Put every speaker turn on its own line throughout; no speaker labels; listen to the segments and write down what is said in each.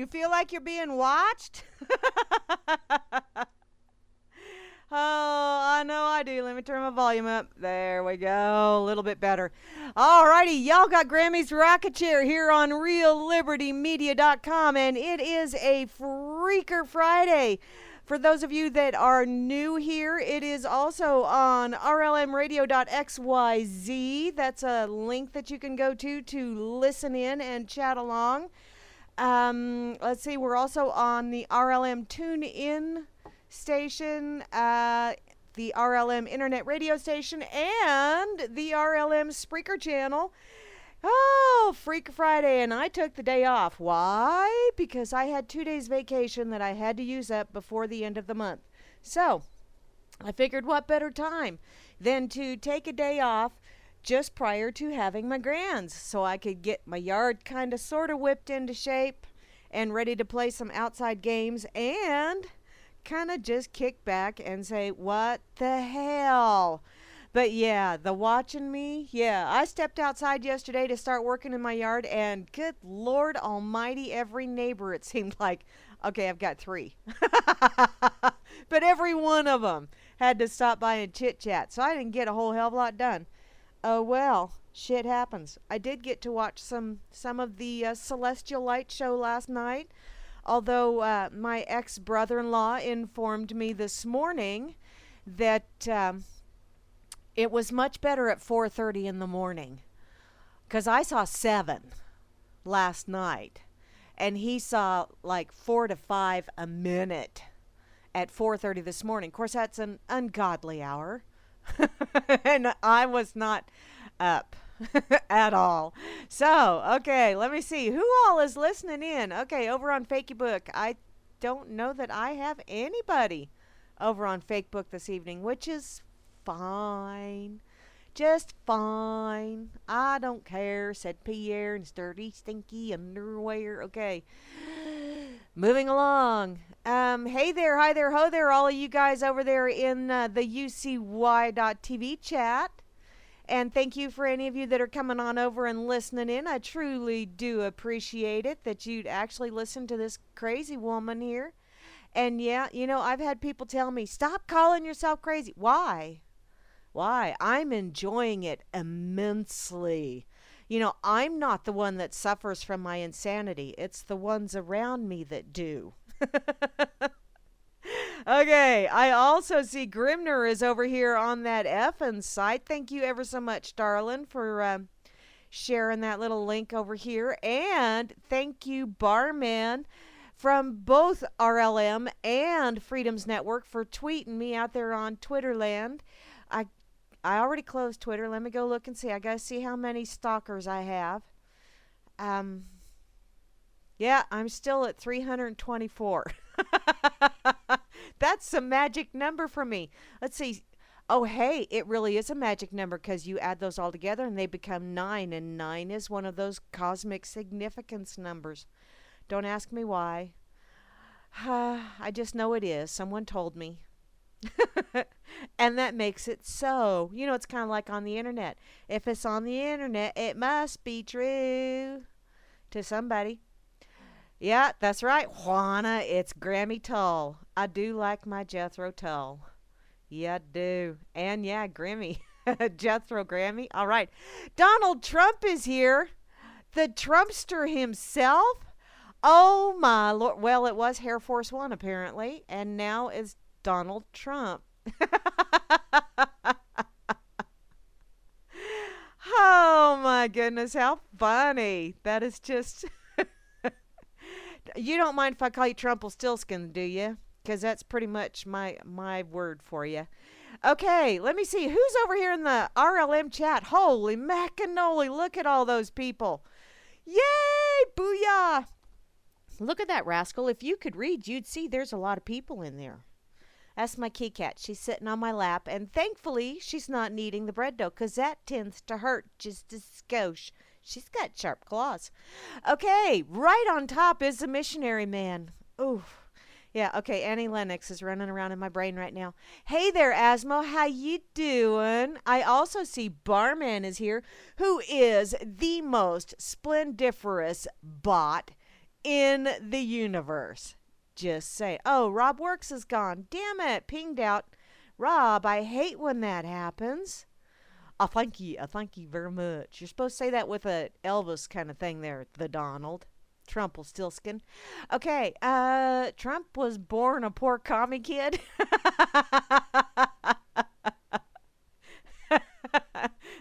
you feel like you're being watched? Oh, I know I do. Let me turn my volume up. There we go. A little bit better. Alrighty, y'all got Grammy's Rocket Chair here on RealLibertyMedia.com, and it is a Freaker Friday. For those of you that are new here, it is also on rlmradio.xyz. That's a link that you can go to listen in and chat along. Let's see, we're also on the RLM Tune-In station, the RLM Internet Radio station, and the RLM Spreaker channel. Oh, Freak Friday, and I took the day off. Why? Because I had 2 days vacation that I had to use up before the end of the month. So, I figured what better time than to take a day off just prior to having my grands, so I could get my yard kind of sort of whipped into shape and ready to play some outside games and kind of just kick back and say, what the hell? But yeah, the watching me, yeah, I stepped outside yesterday to start working in my yard, and good Lord almighty, every neighbor, it seemed like, okay, I've got 3. But every one of them had to stop by and chit-chat, so I didn't get a whole hell of a lot done. Oh well, shit happens. I did get to watch some of the Celestial Light show last night. Although my ex-brother-in-law informed me this morning that it was much better at 4:30 in the morning. Because I saw 7 last night. And he saw like 4 to 5 a minute at 4:30 this morning. Of course, that's an ungodly hour. And I was not up at all. So, okay, let me see. Who all is listening in? Okay, over on Facebook. I don't know that I have anybody over on Facebook this evening, which is fine. Just fine. I don't care, said Pierre in dirty, stinky underwear. Okay. Moving along. Hey there, hi there, ho there, all of you guys over there in the UCY.TV chat. And thank you for any of you that are coming on over and listening in. I truly do appreciate it that you'd actually listen to this crazy woman here. And yeah, you know, I've had people tell me, stop calling yourself crazy. Why? Why? I'm enjoying it immensely. You know, I'm not the one that suffers from my insanity. It's the ones around me that do. Okay, I also see Grimner is over here on that effing site. Thank you ever so much, darling, for sharing that little link over here. And thank you, Barman, from both RLM and Freedom's Network for tweeting me out there on Twitterland. I already closed Twitter. Let me go look and see. I got to see how many stalkers I have. Yeah, I'm still at 324. That's some magic number for me. Let's see. Oh, hey, it really is a magic number because you add those all together and they become 9. And 9 is one of those cosmic significance numbers. Don't ask me why. I just know it is. Someone told me. And that makes it so. You know, it's kind of like on the internet. If it's on the internet, it must be true to somebody. Yeah, that's right, Juana. It's Grammy Tull. I do like my Jethro Tull. Yeah, I do. And yeah, Grammy. Jethro Grammy. All right. Donald Trump is here. The Trumpster himself. Oh, my Lord. Well, it was Air Force One, apparently. And now it's Donald Trump. Oh, my goodness. How funny. That is just... You don't mind if I call you Trumpelstiltskin, do you? Because that's pretty much my word for you. Okay, let me see. Who's over here in the RLM chat? Holy macanoli, look at all those people. Yay, booyah. Look at that rascal. If you could read, you'd see there's a lot of people in there. That's my kitty cat. She's sitting on my lap, and thankfully she's not kneading the bread dough because that tends to hurt just a skosh. She's got sharp claws. Okay, right on top is the missionary man. Ooh. Yeah, okay, Annie Lennox is running around in my brain right now. Hey there, Asmo, how you doing? I also see Barman is here, who is the most splendiferous bot in the universe. Just say, oh, Rob Works is gone. Damn it, pinged out. Rob, I hate when that happens. Thank you. Thank you very much. You're supposed to say that with a Elvis kind of thing there, the Donald. Trumpelstiltskin. Okay, Trump was born a poor commie kid.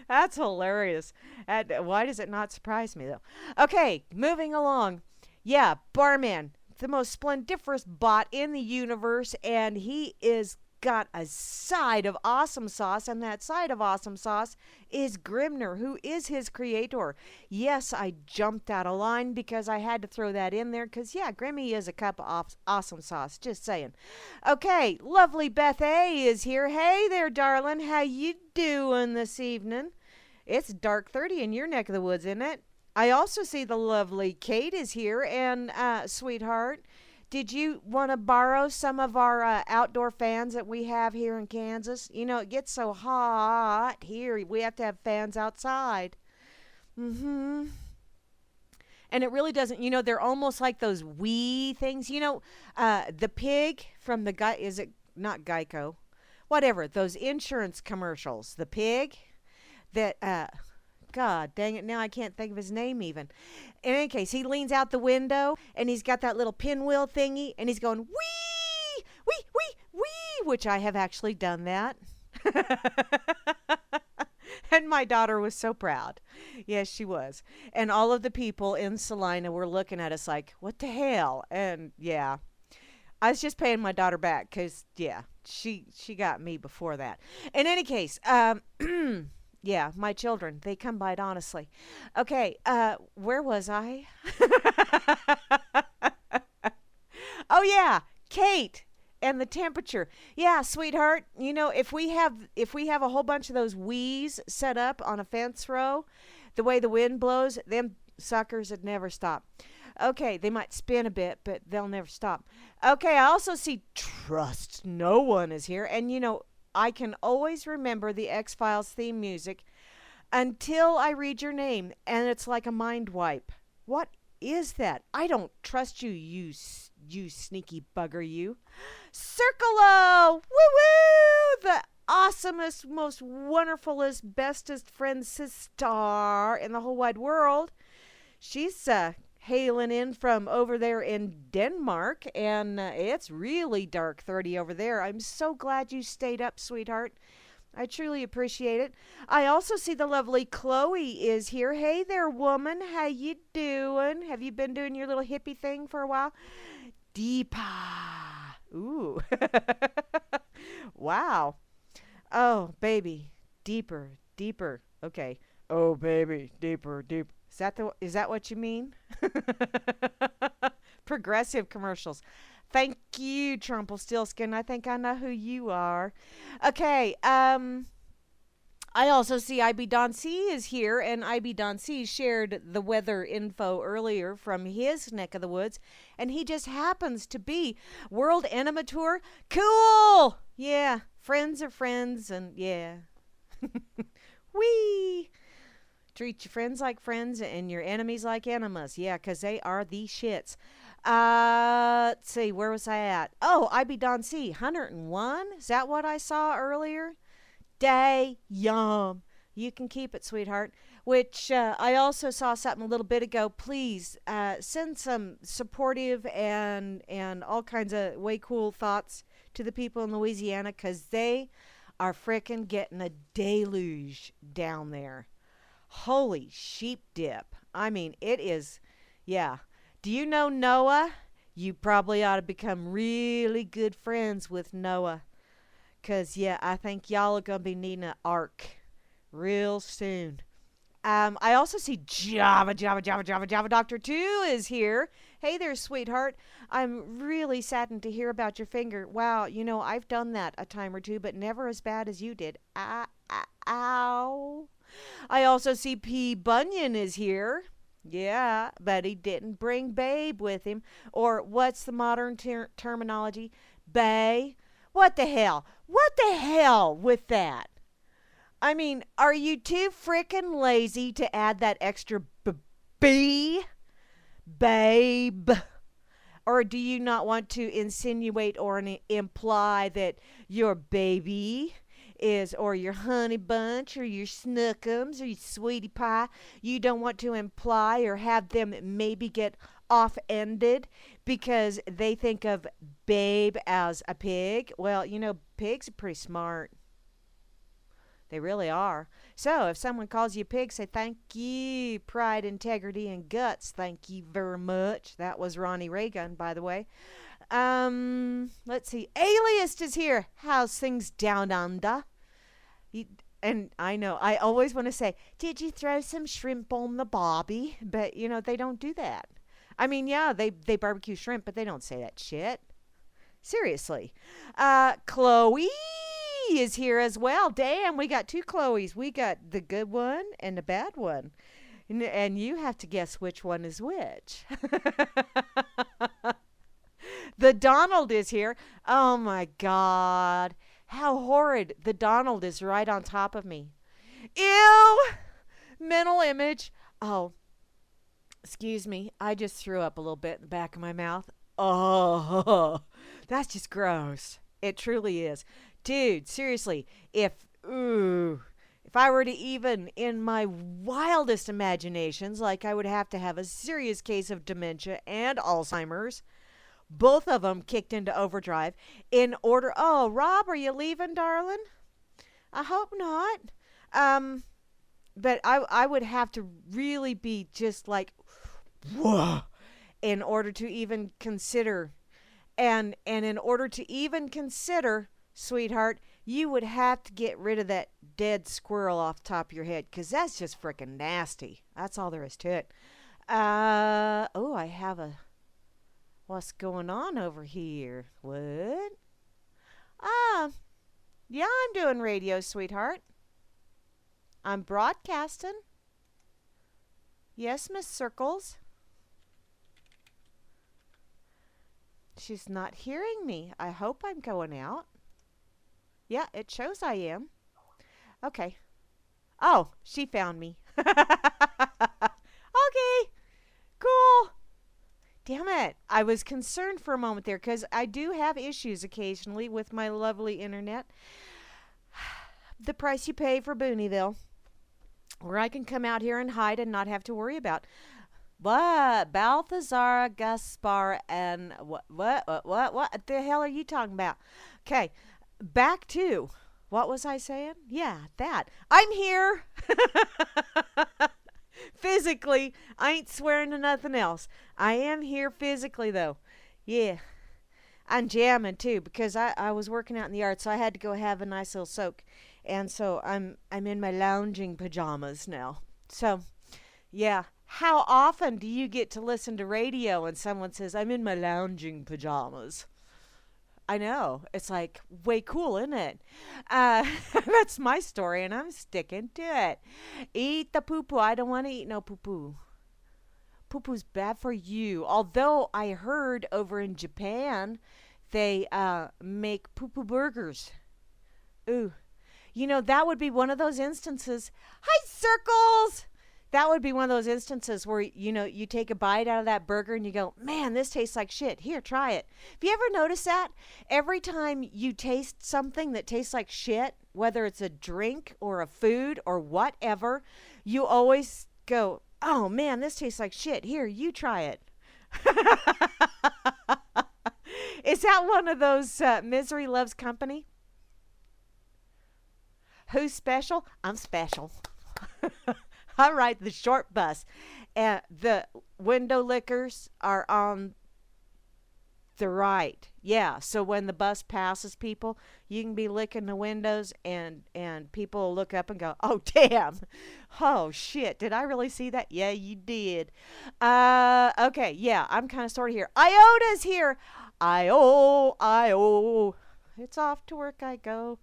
That's hilarious. Why does it not surprise me, though? Okay, moving along. Yeah, Barman, the most splendiferous bot in the universe, and he is got a side of awesome sauce, and that side of awesome sauce is Grimner, who is his creator. Yes, I jumped out of line because I had to throw that in there because, yeah, Grammy is a cup of awesome sauce. Just saying. Okay, lovely Beth A is here. Hey there, darling. How you doing this evening? It's dark 30 in your neck of the woods, isn't it? I also see the lovely Kate is here, and sweetheart, did you want to borrow some of our outdoor fans that we have here in Kansas? You know, it gets so hot here. We have to have fans outside. Mm-hmm. And it really doesn't, you know, they're almost like those wee things. You know, the pig from the guy, is it not Geico? Whatever, those insurance commercials. The pig that, God dang it, now I can't think of his name even. In any case, he leans out the window, and he's got that little pinwheel thingy, and he's going, wee, wee, wee, wee, which I have actually done that. And my daughter was so proud. Yes, she was. And all of the people in Salina were looking at us like, what the hell? And, yeah, I was just paying my daughter back because, yeah, she got me before that. In any case, yeah, my children, they come by it honestly. Okay, where was I? Oh yeah, Kate and the temperature. Yeah, sweetheart, you know, if we have a whole bunch of those wheeze set up on a fence row, the way the wind blows, them suckers would never stop. Okay, they might spin a bit, but they'll never stop. Okay, I also see Trust No One is here, and you know, I can always remember the X-Files theme music until I read your name, and it's like a mind wipe. What is that? I don't trust you, you sneaky bugger, you. Circolo! Woo-woo! The awesomest, most wonderfulest, bestest friend sister in the whole wide world. She's hailing in from over there in Denmark, and it's really dark 30 over there. I'm so glad you stayed up, sweetheart. I truly appreciate it. I also see the lovely Chloe is here. Hey there, woman. How you doing? Have you been doing your little hippie thing for a while? Deepa. Ooh. Wow. Oh, baby. Deeper, deeper. Okay. Oh, baby. Deeper, deeper. Is that what you mean? Progressive commercials. Thank you, Trumpelstiltskin. I think I know who you are. Okay, I also see IB Don C is here, and IB Don C shared the weather info earlier from his neck of the woods, and he just happens to be World Enema Tour. Cool! Yeah, friends are friends, and yeah. Whee! Treat your friends like friends and your enemies like enemas. Yeah, 'cause they are the shits. Let's see, where was I at? Oh, IB Don C, 101? Is that what I saw earlier? Yum. You can keep it, sweetheart. Which I also saw something a little bit ago. Please send some supportive and all kinds of way cool thoughts to the people in Louisiana, 'cause they are frickin' getting a deluge down there. Holy sheep dip. I mean, it is, yeah. Do you know Noah? You probably ought to become really good friends with Noah. 'Cause, yeah, I think y'all are going to be needing an ark real soon. I also see Java Doctor 2 is here. Hey there, sweetheart. I'm really saddened to hear about your finger. Wow, you know, I've done that a time or two, but never as bad as you did. Ow. I also see P. Bunyan is here. Yeah, but he didn't bring Babe with him. Or what's the modern terminology? Bae? What the hell? What the hell with that? I mean, are you too frickin' lazy to add that extra B? babe? Or do you not want to insinuate or imply that your baby is, or your honey bunch, or your snookums, or your sweetie pie, you don't want to imply or have them maybe get off-ended because they think of babe as a pig? Well, pigs are pretty smart. They really are. So if someone calls you a pig, say thank you, pride, integrity, and guts. Thank you very much. That was Ronnie Reagan, by the way. Let's see. Alias is here. How's things down under? And I know, I always want to say, did you throw some shrimp on the bobby? But, they don't do that. I mean, yeah, they barbecue shrimp, but they don't say that shit. Seriously. Chloe is here as well. Damn, we got two Chloes. We got the good one and the bad one. And you have to guess which one is which. The Donald is here. Oh, my God. How horrid. The Donald is right on top of me. Ew! Mental image. Oh, excuse me. I just threw up a little bit in the back of my mouth. Oh, that's just gross. It truly is. Dude, seriously, if I were to even, in my wildest imaginations, I would have to have a serious case of dementia and Alzheimer's, both of them kicked into overdrive, in order. Oh, Rob, are you leaving, darling? I hope not. But I would have to really be just whoa, in order to even consider. And in order to even consider, sweetheart, you would have to get rid of that dead squirrel off the top of your head, because that's just freaking nasty. That's all there is to it. I have what's going on over here? What? Yeah, I'm doing radio, sweetheart. I'm broadcasting. Yes, Miss Circles. She's not hearing me. I hope I'm going out. Yeah, it shows I am. Okay. Oh, she found me. Okay. Cool. Damn it. I was concerned for a moment there because I do have issues occasionally with my lovely internet. The price you pay for Booneyville, where I can come out here and hide and not have to worry about what? Balthazar, Gaspar, and what the hell are you talking about? Okay, back to, what was I saying? Yeah, that. I'm here. Physically, I ain't swearing to nothing else. I am here physically, though. Yeah. I'm jamming, too, because I was working out in the yard, so I had to go have a nice little soak. And so I'm in my lounging pajamas now. So, yeah. How often do you get to listen to radio and someone says, I'm in my lounging pajamas? I know. It's way cool, isn't it? That's my story, and I'm sticking to it. Eat the poo-poo. I don't want to eat no poo-poo. Poo-poo's bad for you. Although I heard over in Japan, they make poo-poo burgers. Ooh. That would be one of those instances. Hi, Circles! That would be one of those instances where, you take a bite out of that burger and you go, man, this tastes like shit. Here, try it. Have you ever noticed that? Every time you taste something that tastes like shit, whether it's a drink or a food or whatever, you always go, oh, man, this tastes like shit. Here, you try it. Is that one of those Misery Loves Company? Who's special? I'm special. I ride the short bus, and the window lickers are on the right. Yeah, so when the bus passes people, you can be licking the windows, and people will look up and go, oh, damn. Oh, shit. Did I really see that? Yeah, you did. Okay, yeah, I'm kind of sort of here. Iota's here. I-O. It's off to work I go.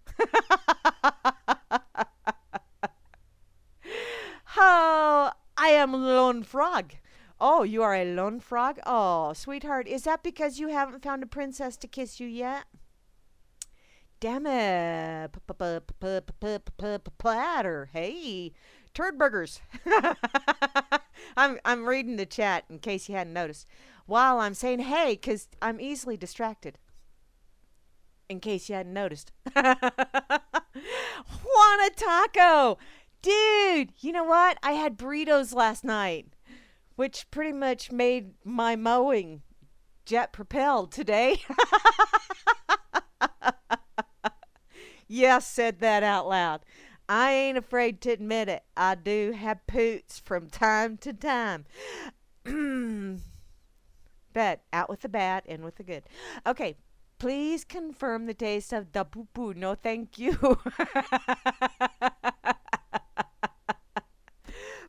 Oh, I am a lone frog. Oh, you are a lone frog? Oh, sweetheart, is that because you haven't found a princess to kiss you yet? Damn it. Platter. Hey, turd burgers. I'm reading the chat in case you hadn't noticed. While I'm saying hey, because I'm easily distracted. In case you hadn't noticed. Want a taco? Dude, you know what? I had burritos last night, which pretty much made my mowing jet propelled today. Yes, said that out loud. I ain't afraid to admit it. I do have poots from time to time. Bet. Out with the bad, in with the good. Okay. Please confirm the taste of the poo-poo. No, thank you.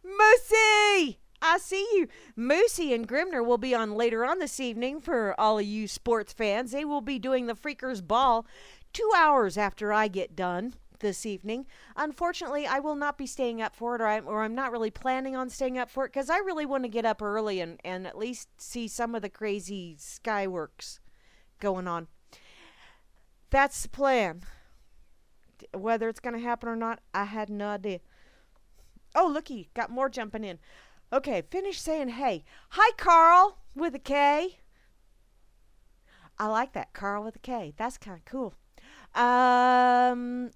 Moosey! I see you. Moosey and Grimner will be on later on this evening for all of you sports fans. They will be doing the Freakers Ball 2 hours after I get done this evening. Unfortunately, I will not be staying up for it, or I'm not really planning on staying up for it, because I really want to get up early and at least see some of the crazy skyworks going on. That's the plan. Whether it's going to happen or not, I had no idea. Oh, looky, got more jumping in. Okay, finish saying hey. Hi, Carl, with a K. I like that, Carl with a K. That's kind of cool.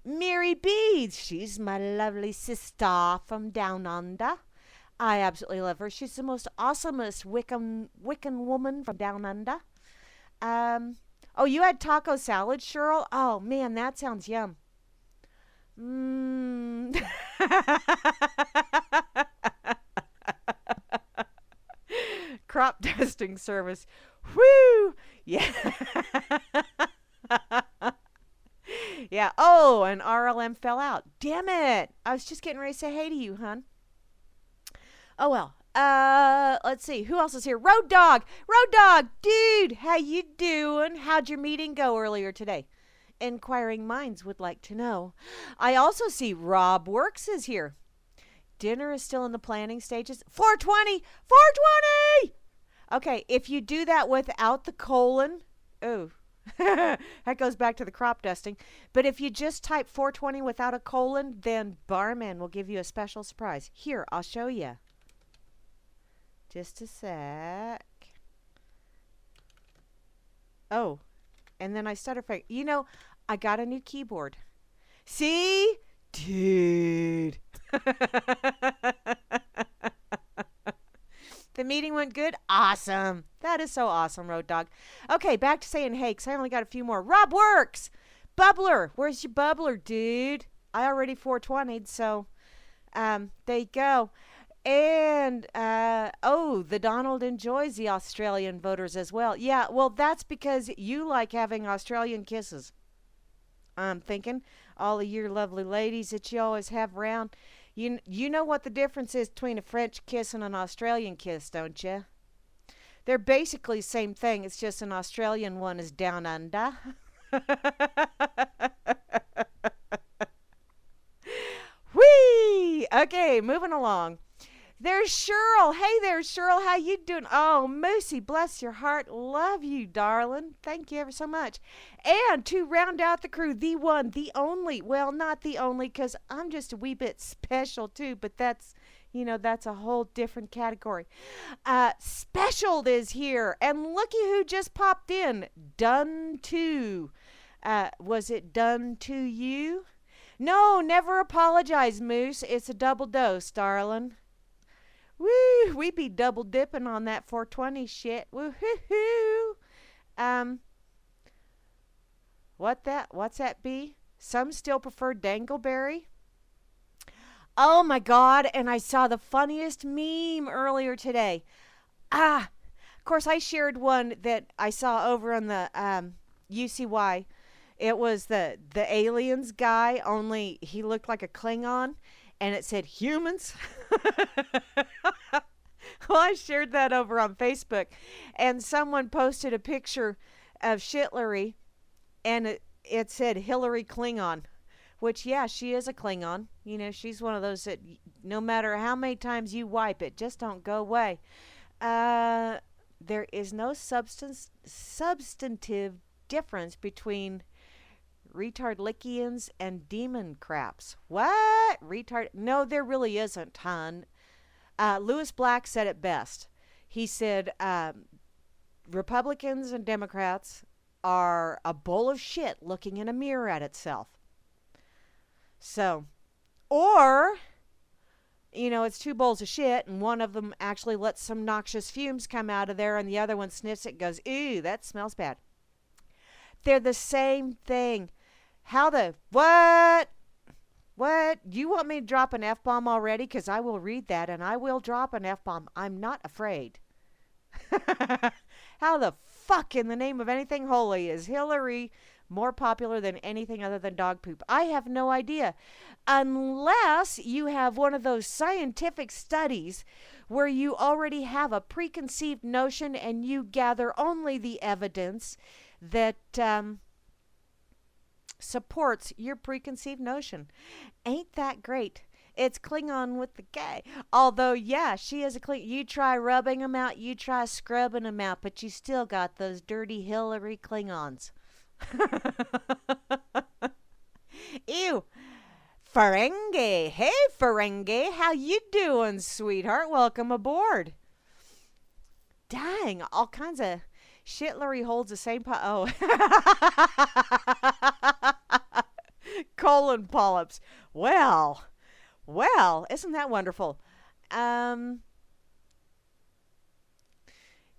Mary Beads. She's my lovely sister from down under. I absolutely love her. She's the most awesomest Wiccan woman from down under. Oh, you had taco salad, Cheryl? Oh, man, that sounds yum. Crop dusting service. Whoo! Yeah. Yeah. Oh, and RLM fell out. Damn it. I was just getting ready to say hey to you, hon. Oh, well. Let's see. Who else is here? Road Dog. Road Dog. Dude, how you doing? How'd your meeting go earlier today? Inquiring minds would like to know. I also see Rob Works is here. Dinner is still in the planning stages. 420. 420. Okay, if you do that without the colon, oh, that goes back to the crop dusting. But if you just type 420 without a colon, then Barman will give you a special surprise. Here, I'll show you. Just a sec. Oh, and then I stutter. You know, I got a new keyboard. See? Dude. The meeting went good? Awesome. That is so awesome, Road Dog. Okay, back to saying hey, because I only got a few more. Rob Works! Bubbler! Where's your bubbler, dude? I already 420'd, so there you go. And, the Donald enjoys the Australian voters as well. Yeah, well, that's because you like having Australian kisses. I'm thinking all of your lovely ladies that you always have around. You know what the difference is between a French kiss and an Australian kiss, don't you? They're basically the same thing. It's just an Australian one is down under. Whee! Okay, moving along. There's Cheryl. Hey there, Cheryl. How you doing? Oh, Moosey, bless your heart. Love you, darling. Thank you ever so much. And to round out the crew, the one, the only. Well, not the only, because I'm just a wee bit special, too. But that's, that's a whole different category. Specialed is here. And looky who just popped in. Done to. Was it done to you? No, never apologize, Moose. It's a double dose, darling. Woo, we be double dipping on that 420 shit. Woo-hoo-hoo. What's that be? Some still prefer dangleberry. Oh my God, and I saw the funniest meme earlier today. Of course I shared one that I saw over on the UCY. It was the aliens guy, only he looked like a Klingon. And it said humans. Well, I shared that over on Facebook. And someone posted a picture of Shitlery. And it said Hillary Klingon. Which, yeah, she is a Klingon. She's one of those that no matter how many times you wipe it, just don't go away. There is no substantive difference between retardlickians and demon craps. What? Retard? No, there really isn't, hon. Lewis Black said it best. He said, Republicans and Democrats are a bowl of shit looking in a mirror at itself. So, or, it's two bowls of shit, and one of them actually lets some noxious fumes come out of there, and the other one sniffs it and goes, ew, that smells bad. They're the same thing. What? You want me to drop an F-bomb already? Because I will read that, and I will drop an F-bomb. I'm not afraid. How the fuck in the name of anything holy is Hillary more popular than anything other than dog poop? I have no idea. Unless you have one of those scientific studies where you already have a preconceived notion and you gather only the evidence that supports your preconceived notion. Ain't that great? It's Klingon with the K. Although, yeah, she is a Klingon. You try rubbing them out, you try scrubbing them out, but you still got those dirty Hillary Klingons. Ew. Ferengi. Hey, Ferengi. How you doing, sweetheart? Welcome aboard. Dang, all kinds of shitlery holds the same Oh. Colon polyps. Well, isn't that wonderful?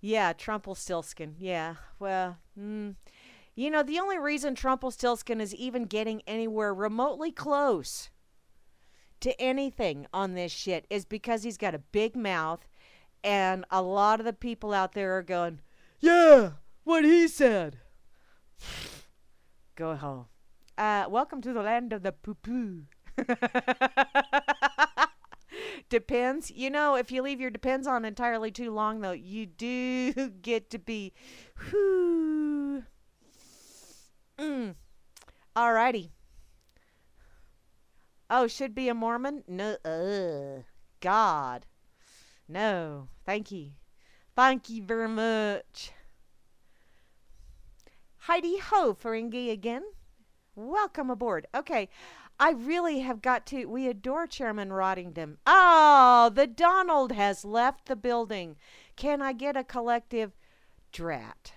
Yeah, Trumpelstiltskin. Yeah, well, the only reason Trumpelstiltskin is even getting anywhere remotely close to anything on this shit is because he's got a big mouth, and a lot of the people out there are going, yeah, what he said. Go home. Welcome to the land of the poo-poo. Depends. If you leave your depends on entirely too long, though, you do get to be whoo. Alrighty. Oh, should be a Mormon? No. God. No. Thank you. Thank you very much. Heidi ho, Ferengi again. Welcome aboard. Okay. I really have got to. We adore Chairman Roddington. Oh, the Donald has left the building. Can I get a collective drat?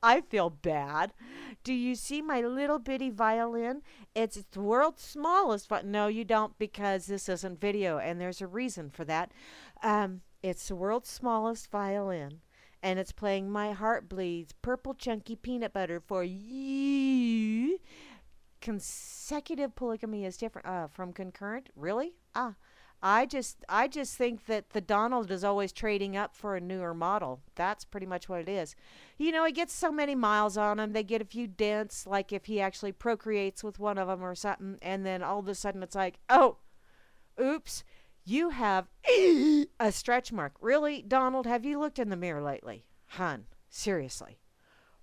I feel bad. Do you see my little bitty violin? It's the world's smallest. No, you don't, because this isn't video, and there's a reason for that. It's the world's smallest violin. And it's playing My Heart Bleeds, Purple Chunky Peanut Butter for you. Consecutive polygamy is different from concurrent. Really? I just think that the Donald is always trading up for a newer model. That's pretty much what it is. He gets so many miles on him. They get a few dents, like if he actually procreates with one of them or something. And then all of a sudden it's like, oh, oops. You have a stretch mark. Really, Donald, have you looked in the mirror lately? Hun, seriously.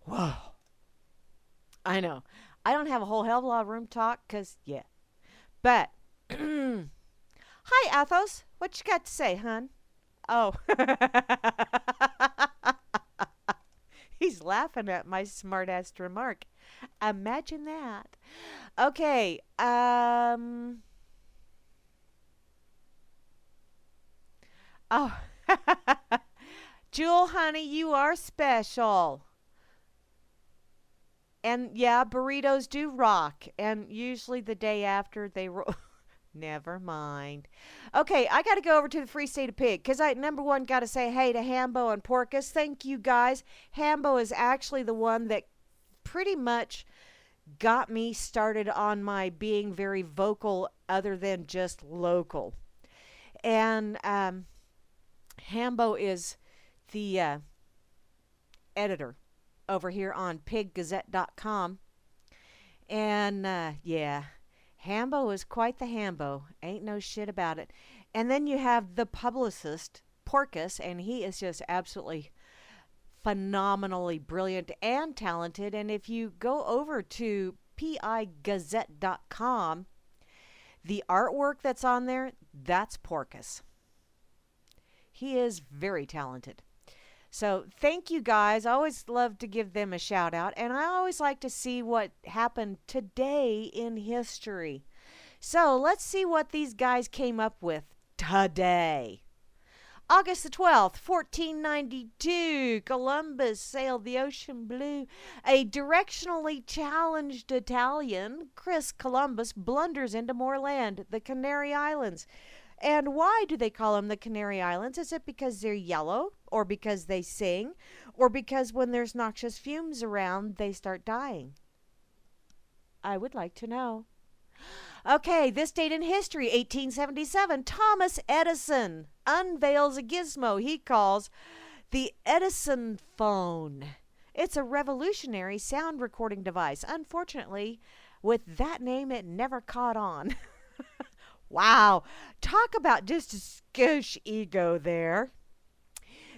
Whoa. I know. I don't have a whole hell of a lot of room to talk because, yeah. But, hi, Athos. What you got to say, hun? Oh. He's laughing at my smart-ass remark. Imagine that. Okay, Oh, Jewel, honey, you are special. And yeah, burritos do rock. And usually the day after they roll. Never mind. Okay, I got to go over to the Free State of Pig because number one, got to say hey to Hambo and Porkus. Thank you, guys. Hambo is actually the one that pretty much got me started on my being very vocal other than just local. And, Hambo is the editor over here on piggazette.com. And, yeah, Hambo is quite the Hambo. Ain't no shit about it. And then you have the publicist, Porkus, and he is just absolutely phenomenally brilliant and talented. And if you go over to pigazette.com, the artwork that's on there, that's Porkus. He is very talented. So thank you guys. I always love to give them a shout out. And I always like to see what happened today in history. So let's see what these guys came up with today. August the 12th, 1492, Columbus sailed the ocean blue. A directionally challenged Italian, Chris Columbus, blunders into more land, the Canary Islands. And why do they call them the Canary Islands? Is it because they're yellow, or because they sing, or because when there's noxious fumes around, they start dying? I would like to know. Okay, this date in history, 1877, Thomas Edison unveils a gizmo he calls the Edison phone. It's a revolutionary sound recording device. Unfortunately, with that name, it never caught on. Wow, talk about just a skosh ego there.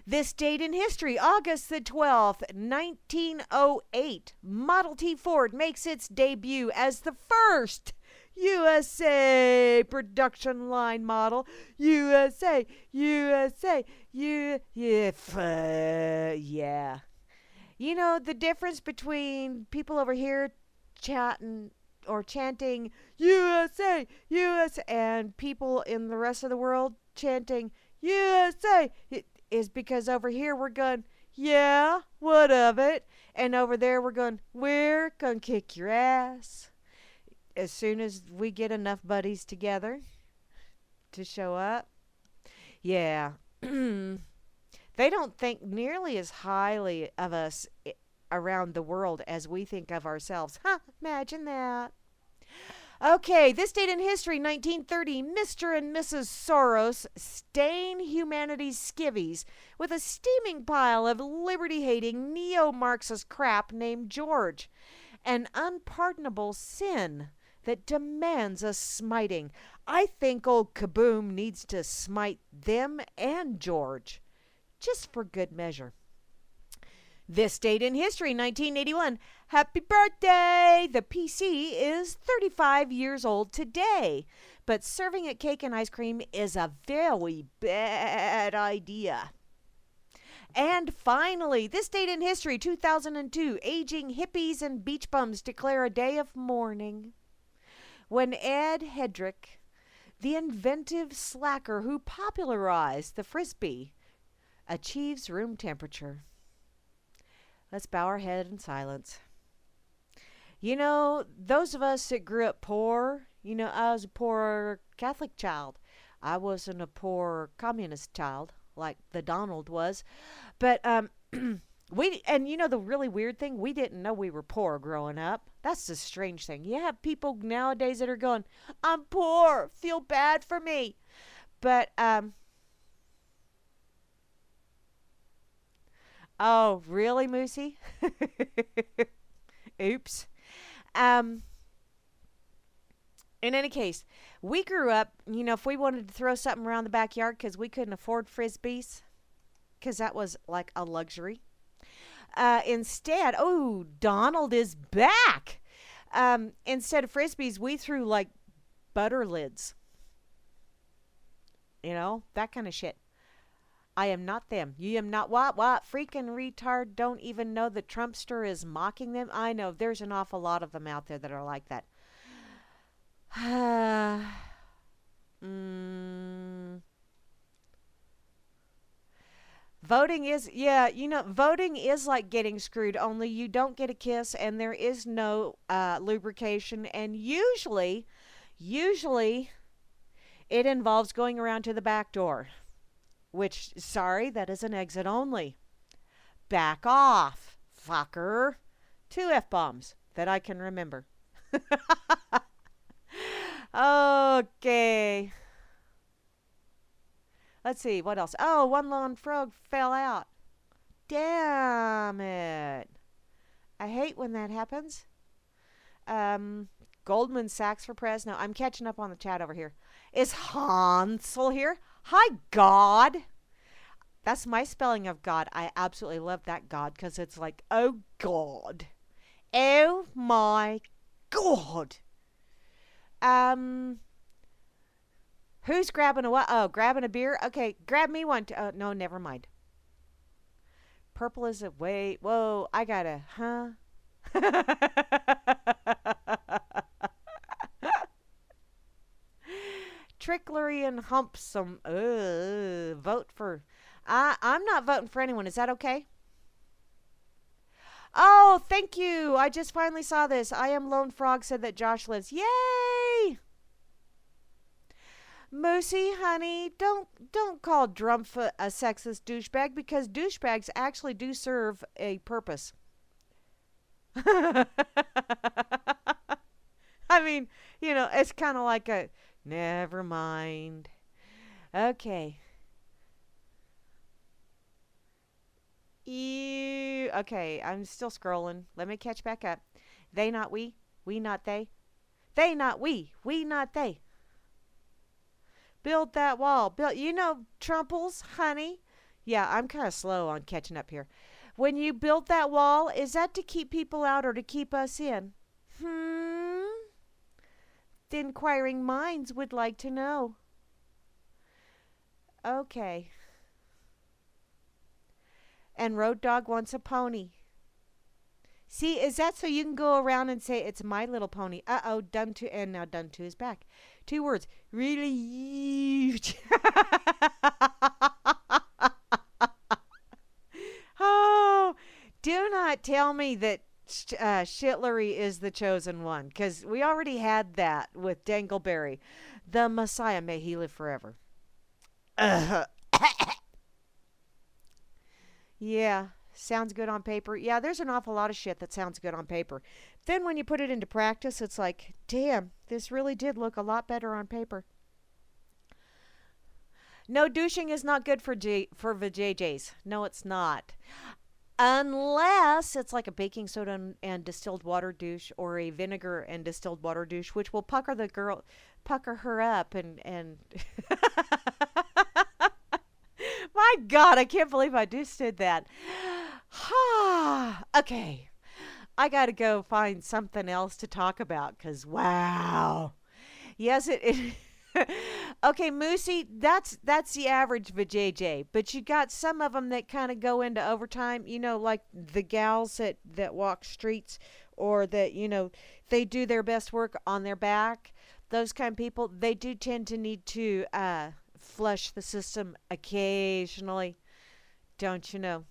This date in history, August the 12th, 1908, Model T Ford makes its debut as the first USA production line model. USA, USA, yeah. You know, the difference between people over here chatting or chanting USA, USA, and people in the rest of the world chanting USA is because over here we're going, yeah, what of it? And over there we're going, we're going to kick your ass. As soon as we get enough buddies together to show up. Yeah. They don't think nearly as highly of us around the world as we think of ourselves. Huh, imagine that. Okay, this date in history, 1930, Mr. and Mrs. Soros stain humanity's skivvies with a steaming pile of liberty-hating neo-Marxist crap named George. An unpardonable sin that demands a smiting. I think old Kaboom needs to smite them and George, just for good measure. This date in history, 1981. Happy birthday! The PC is 35 years old today, but serving it cake and ice cream is a very bad idea. And finally, this date in history, 2002. Aging hippies and beach bums declare a day of mourning when Ed Hedrick, the inventive slacker who popularized the Frisbee, achieves room temperature. Let's bow our head in silence. You know, those of us that grew up poor, you know, I was a poor Catholic child. I wasn't a poor communist child like the Donald was. But and you know the really weird thing, we didn't know we were poor growing up. That's the strange thing. You have people nowadays that are going, I'm poor, feel bad for me. But oh, really, Moosey? Oops. In any case, we grew up, you know, if we wanted to throw something around the backyard because we couldn't afford Frisbees, because that was like a luxury. Instead, oh, Donald is back. Instead of Frisbees, we threw like butter lids. You know, that kind of shit. I am not them. You am not what? Freaking retard don't even know the Trumpster is mocking them? I know. There's an awful lot of them out there that are like that. Voting is, yeah, you know, voting is like getting screwed, only you don't get a kiss and there is no lubrication. And usually it involves going around to the back door. Which, sorry, that is an exit only. Back off, fucker. 2 F-bombs that I can remember. Okay. Let's see, what else? Oh, one lone frog fell out. Damn it. I hate when that happens. Goldman Sachs for president. No, I'm catching up on the chat over here. Is Hansel here? Hi, God. That's my spelling of God. I absolutely love that God because it's like, oh, God. Oh, my God. Who's grabbing a what? Oh, grabbing a beer? Okay, grab me one. No, never mind. Purple is a wait. Whoa, I gotta, huh? pricklery and humpsome. Vote for. I'm not voting for anyone. Is that okay? Oh, thank you. I just finally saw this. I am Lone Frog said that Josh lives. Yay! Moosey, honey, don't call Drumfoot a sexist douchebag because douchebags actually do serve a purpose. I mean, it's kind of like a never mind. Okay. Okay, I'm still scrolling. Let me catch back up. They not we not they. They not we not they. Build that wall. Build, Trumples, honey. Yeah, I'm kind of slow on catching up here. When you build that wall, is that to keep people out or to keep us in? The inquiring minds would like to know. Okay. And Road Dog wants a pony. See, is that so you can go around and say, it's my little pony? Uh-oh, done to, and now done to is back. 2 words. Really huge. Oh, do not tell me that Shitlery is the chosen one, because we already had that with Dangleberry. The Messiah, may he live forever. Yeah, sounds good on paper. Yeah, there's an awful lot of shit that sounds good on paper. Then when you put it into practice, it's like, damn, this really did look a lot better on paper. No, douching is not good for vajayjays. No, it's not. Unless it's like a baking soda and distilled water douche, or a vinegar and distilled water douche, which will pucker her up and my God, I can't believe I just did that. Okay. I got to go find something else to talk about because, wow. Yes, it okay, Moosey, that's the average vajayjay. But you got some of them that kind of go into overtime, like the gals that walk streets, or that, they do their best work on their back. Those kind of people, they do tend to need to flush the system occasionally, don't you know?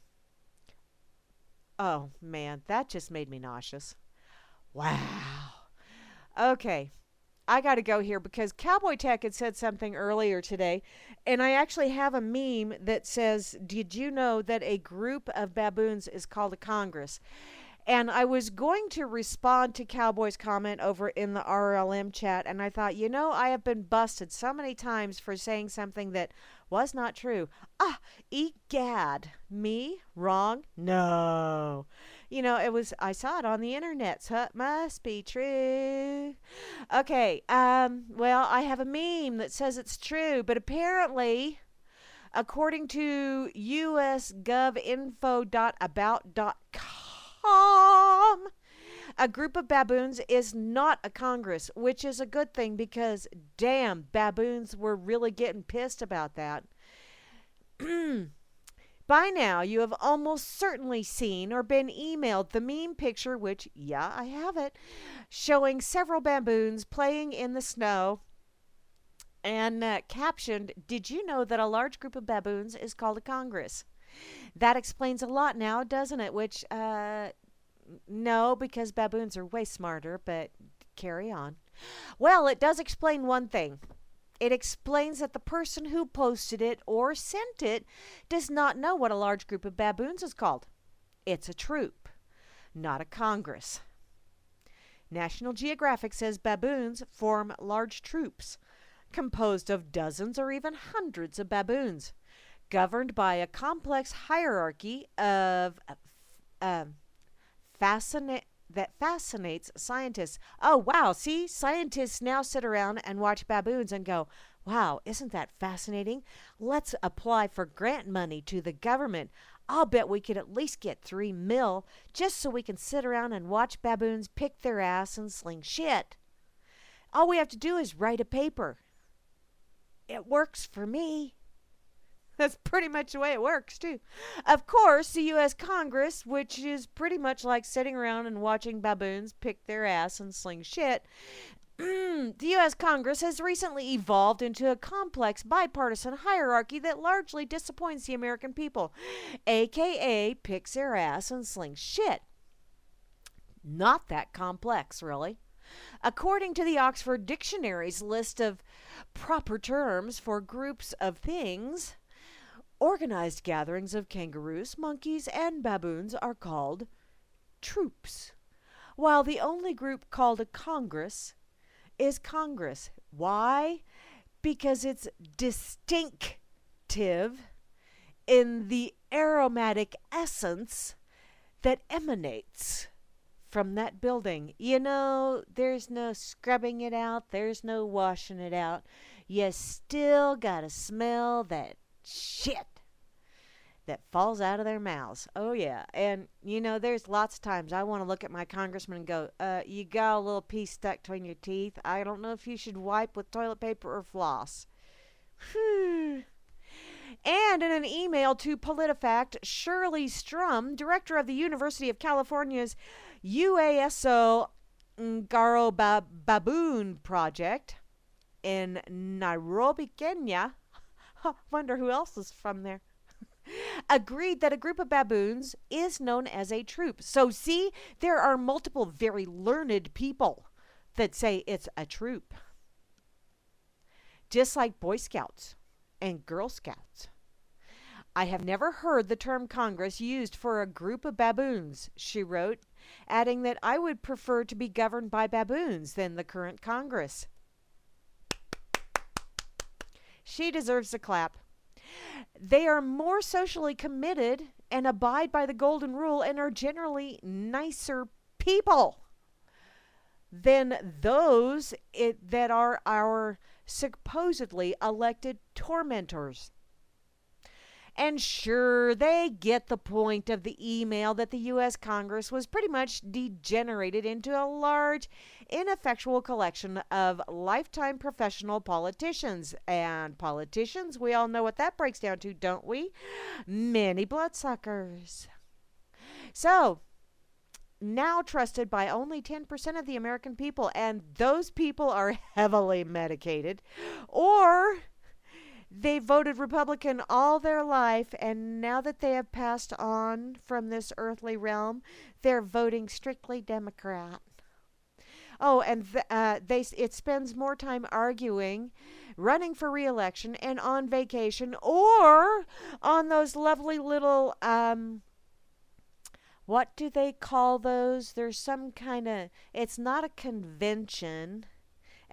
Oh man, that just made me nauseous. Wow. Okay, I gotta go here because Cowboy Tech had said something earlier today, and I actually have a meme that says, did you know that a group of baboons is called a congress? And I was going to respond to Cowboy's comment over in the RLM chat, and I thought, I have been busted so many times for saying something that was not true. Egad. Me? Wrong? No. I saw it on the internet, so it must be true. Okay, well, I have a meme that says it's true, but apparently, according to usgovinfo.about.com, a group of baboons is not a congress, which is a good thing because, damn, baboons were really getting pissed about that. By now, you have almost certainly seen or been emailed the meme picture, which, yeah, I have it, showing several baboons playing in the snow and captioned, did you know that a large group of baboons is called a congress? That explains a lot now, doesn't it? Which, no, because baboons are way smarter, but carry on. Well, it does explain one thing. It explains that the person who posted it or sent it does not know what a large group of baboons is called. It's a troop, not a congress. National Geographic says baboons form large troops, composed of dozens or even hundreds of baboons, governed by a complex hierarchy of that fascinates scientists. Oh, wow. See, scientists now sit around and watch baboons and go, wow, isn't that fascinating? Let's apply for grant money to the government. I'll bet we could at least get $3 million just so we can sit around and watch baboons pick their ass and sling shit. All we have to do is write a paper. It works for me. That's pretty much the way it works, too. Of course, the U.S. Congress, which is pretty much like sitting around and watching baboons pick their ass and sling shit, The U.S. Congress has recently evolved into a complex bipartisan hierarchy that largely disappoints the American people, aka picks their ass and slings shit. Not that complex, really. According to the Oxford Dictionary's list of proper terms for groups of things, organized gatherings of kangaroos, monkeys, and baboons are called troops, while the only group called a Congress is Congress. Why? Because it's distinctive in the aromatic essence that emanates from that building. You know, there's no scrubbing it out, there's no washing it out. You still gotta smell that shit that falls out of their mouths. Oh, yeah. And, you know, there's lots of times I want to look at my congressman and go, you got a little piece stuck between your teeth. I don't know if you should wipe with toilet paper or floss. Whew. And in an email to PolitiFact, Shirley Strum, director of the University of California's UASO Ngaro Baboon Project in Nairobi, Kenya, wonder who else is from there, agreed that a group of baboons is known as a troop. So see, there are multiple very learned people that say it's a troop. Just like Boy Scouts and Girl Scouts. I have never heard the term Congress used for a group of baboons, she wrote, adding that I would prefer to be governed by baboons than the current Congress. She deserves a clap. They are more socially committed and abide by the golden rule and are generally nicer people than those that are our supposedly elected tormentors. And sure, they get the point of the email that the U.S. Congress was pretty much degenerated into a large, ineffectual collection of lifetime professional politicians. And politicians, we all know what that breaks down to, don't we? Many bloodsuckers. So, now trusted by only 10% of the American people, and those people are heavily medicated, or they voted Republican all their life, and now that they have passed on from this earthly realm, they're voting strictly Democrat. Oh, and it spends more time arguing, running for re-election, and on vacation, or on those lovely little, what do they call those? There's some kind of, it's not a convention.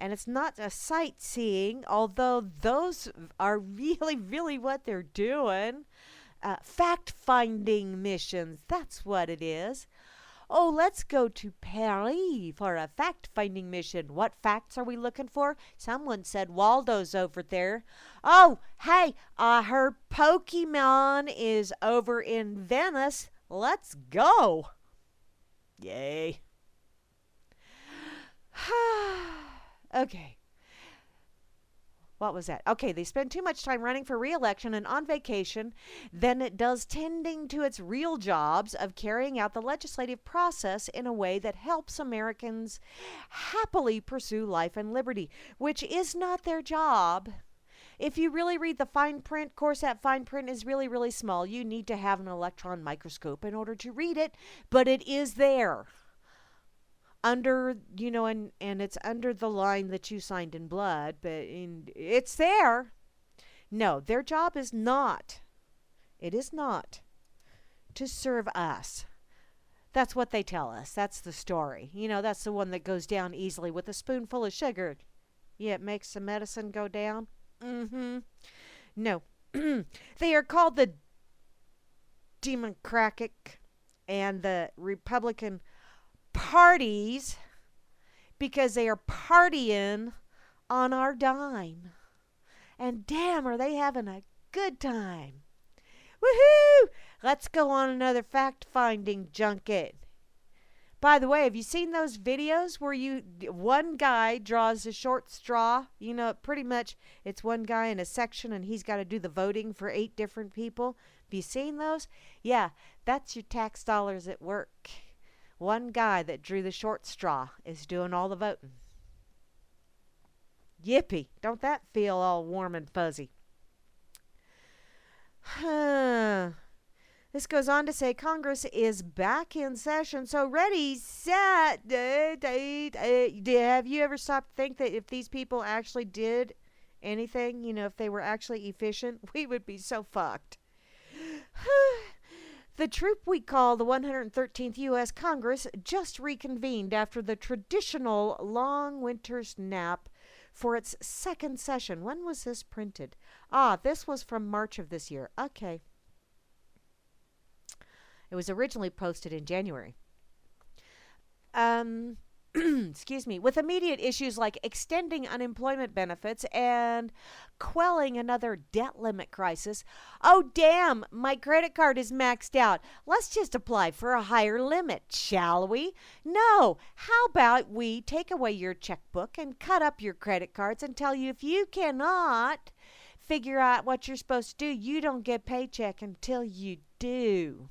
And it's not a sightseeing, although those are really, really what they're doing. Fact-finding missions, that's what it is. Oh, let's go to Paris for a fact-finding mission. What facts are we looking for? Someone said Waldo's over there. Oh, hey, I heard Pokemon is over in Venice. Let's go. Yay. Okay. What was that? Okay, they spend too much time running for re-election and on vacation than it does tending to its real jobs of carrying out the legislative process in a way that helps Americans happily pursue life and liberty, which is not their job. If you really read the fine print, of course that fine print is really, really small. You need to have an electron microscope in order to read it, but it is there. Under, you know, and it's under the line that you signed in blood, but it's there. No, their job is not. It is not to serve us. That's what they tell us. That's the story. You know, that's the one that goes down easily with a spoonful of sugar. Yeah, it makes the medicine go down. No. They are called the Democratic and the Republican parties because they are partying on our dime. And damn, are they having a good time. Woohoo! Let's go on another fact-finding junket. By the way, have you seen those videos where one guy draws a short straw? You know, pretty much it's one guy in a section and he's got to do the voting for 8 different people. Have you seen those? Yeah, that's your tax dollars at work. One guy that drew the short straw is doing all the voting. Yippee. Don't that feel all warm and fuzzy? This goes on to say Congress is back in session. So ready, set. Have you ever stopped to think that if these people actually did anything, if they were actually efficient, we would be so fucked. The troop we call the 113th U.S. Congress just reconvened after the traditional long winter's nap for its second session. When was this printed? This was from March of this year. Okay. It was originally posted in January. Excuse me. With immediate issues like extending unemployment benefits and quelling another debt limit crisis. Oh, damn, my credit card is maxed out. Let's just apply for a higher limit, shall we? No. How about we take away your checkbook and cut up your credit cards and tell you if you cannot figure out what you're supposed to do, you don't get a paycheck until you do.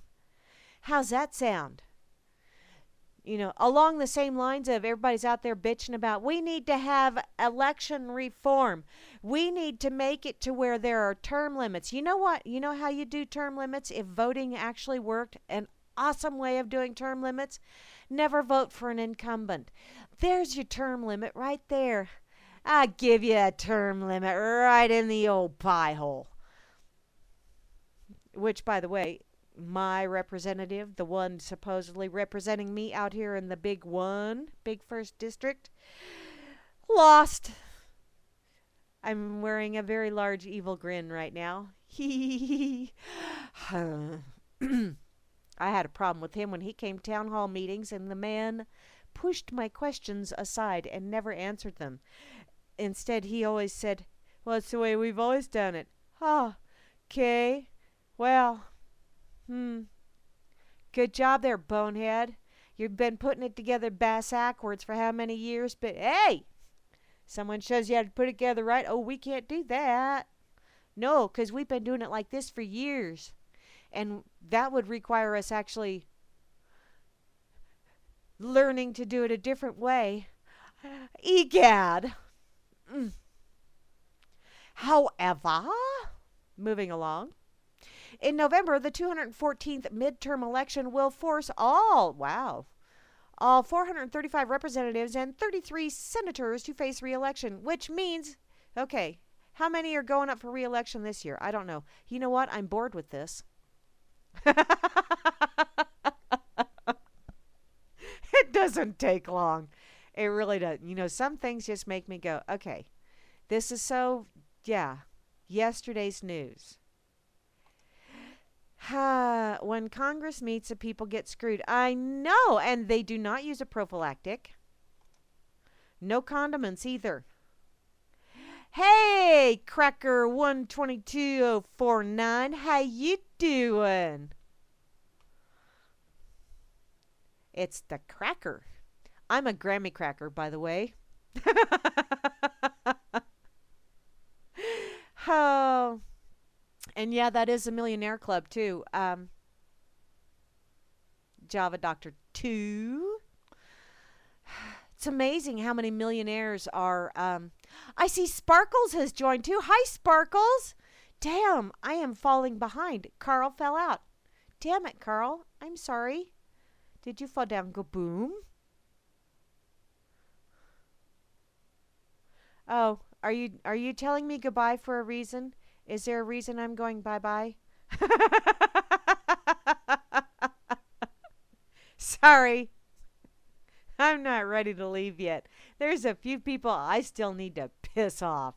How's that sound? Along the same lines of everybody's out there bitching about we need to have election reform. We need to make it to where there are term limits. You know what? You know how you do term limits if voting actually worked? An awesome way of doing term limits? Never vote for an incumbent. There's your term limit right there. I'll give you a term limit right in the old pie hole. Which, by the way, my representative, the one supposedly representing me out here in the big first district, lost. I'm wearing a very large evil grin right now. I had a problem with him when he came to town hall meetings, and the man pushed my questions aside and never answered them. Instead, he always said, well, it's the way we've always done it. Okay. Well, good job there, bonehead. You've been putting it together bass-ackwards for how many years? But hey, someone shows you how to put it together right. Oh, we can't do that. No, because we've been doing it like this for years. And that would require us actually learning to do it a different way. Egad. However, moving along. In November, the 214th midterm election will force all 435 representatives and 33 senators to face re-election, which means, okay, how many are going up for re-election this year? I don't know. You know what? I'm bored with this. It doesn't take long. It really doesn't. Some things just make me go, okay, this is yesterday's news. When Congress meets, the people get screwed. I know, and they do not use a prophylactic. No condiments either. Hey, Cracker 122049, how you doing? It's the Cracker. I'm a Grammy Cracker, by the way. Oh. And yeah, that is a millionaire club too. Java Doctor 2. It's amazing how many millionaires are. I see Sparkles has joined too. Hi, Sparkles. Damn, I am falling behind. Carl fell out. Damn it, Carl. I'm sorry. Did you fall down? Go boom. Oh, are you telling me goodbye for a reason? Is there a reason I'm going bye-bye? Sorry. I'm not ready to leave yet. There's a few people I still need to piss off.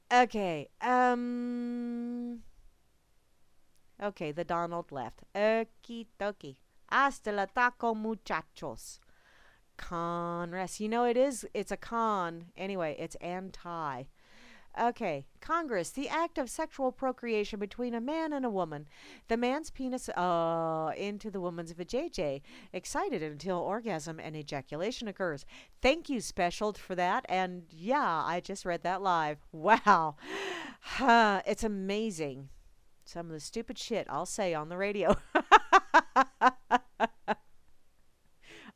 Okay. Okay, the Donald left. Okie dokie. Hasta la taco, muchachos. Conrest. It's a con. Anyway, it's anti. Okay, Congress, the act of sexual procreation between a man and a woman. The man's penis into the woman's vajayjay, excited until orgasm and ejaculation occurs. Thank you, Special, for that. And yeah, I just read that live. Wow. It's amazing. Some of the stupid shit I'll say on the radio.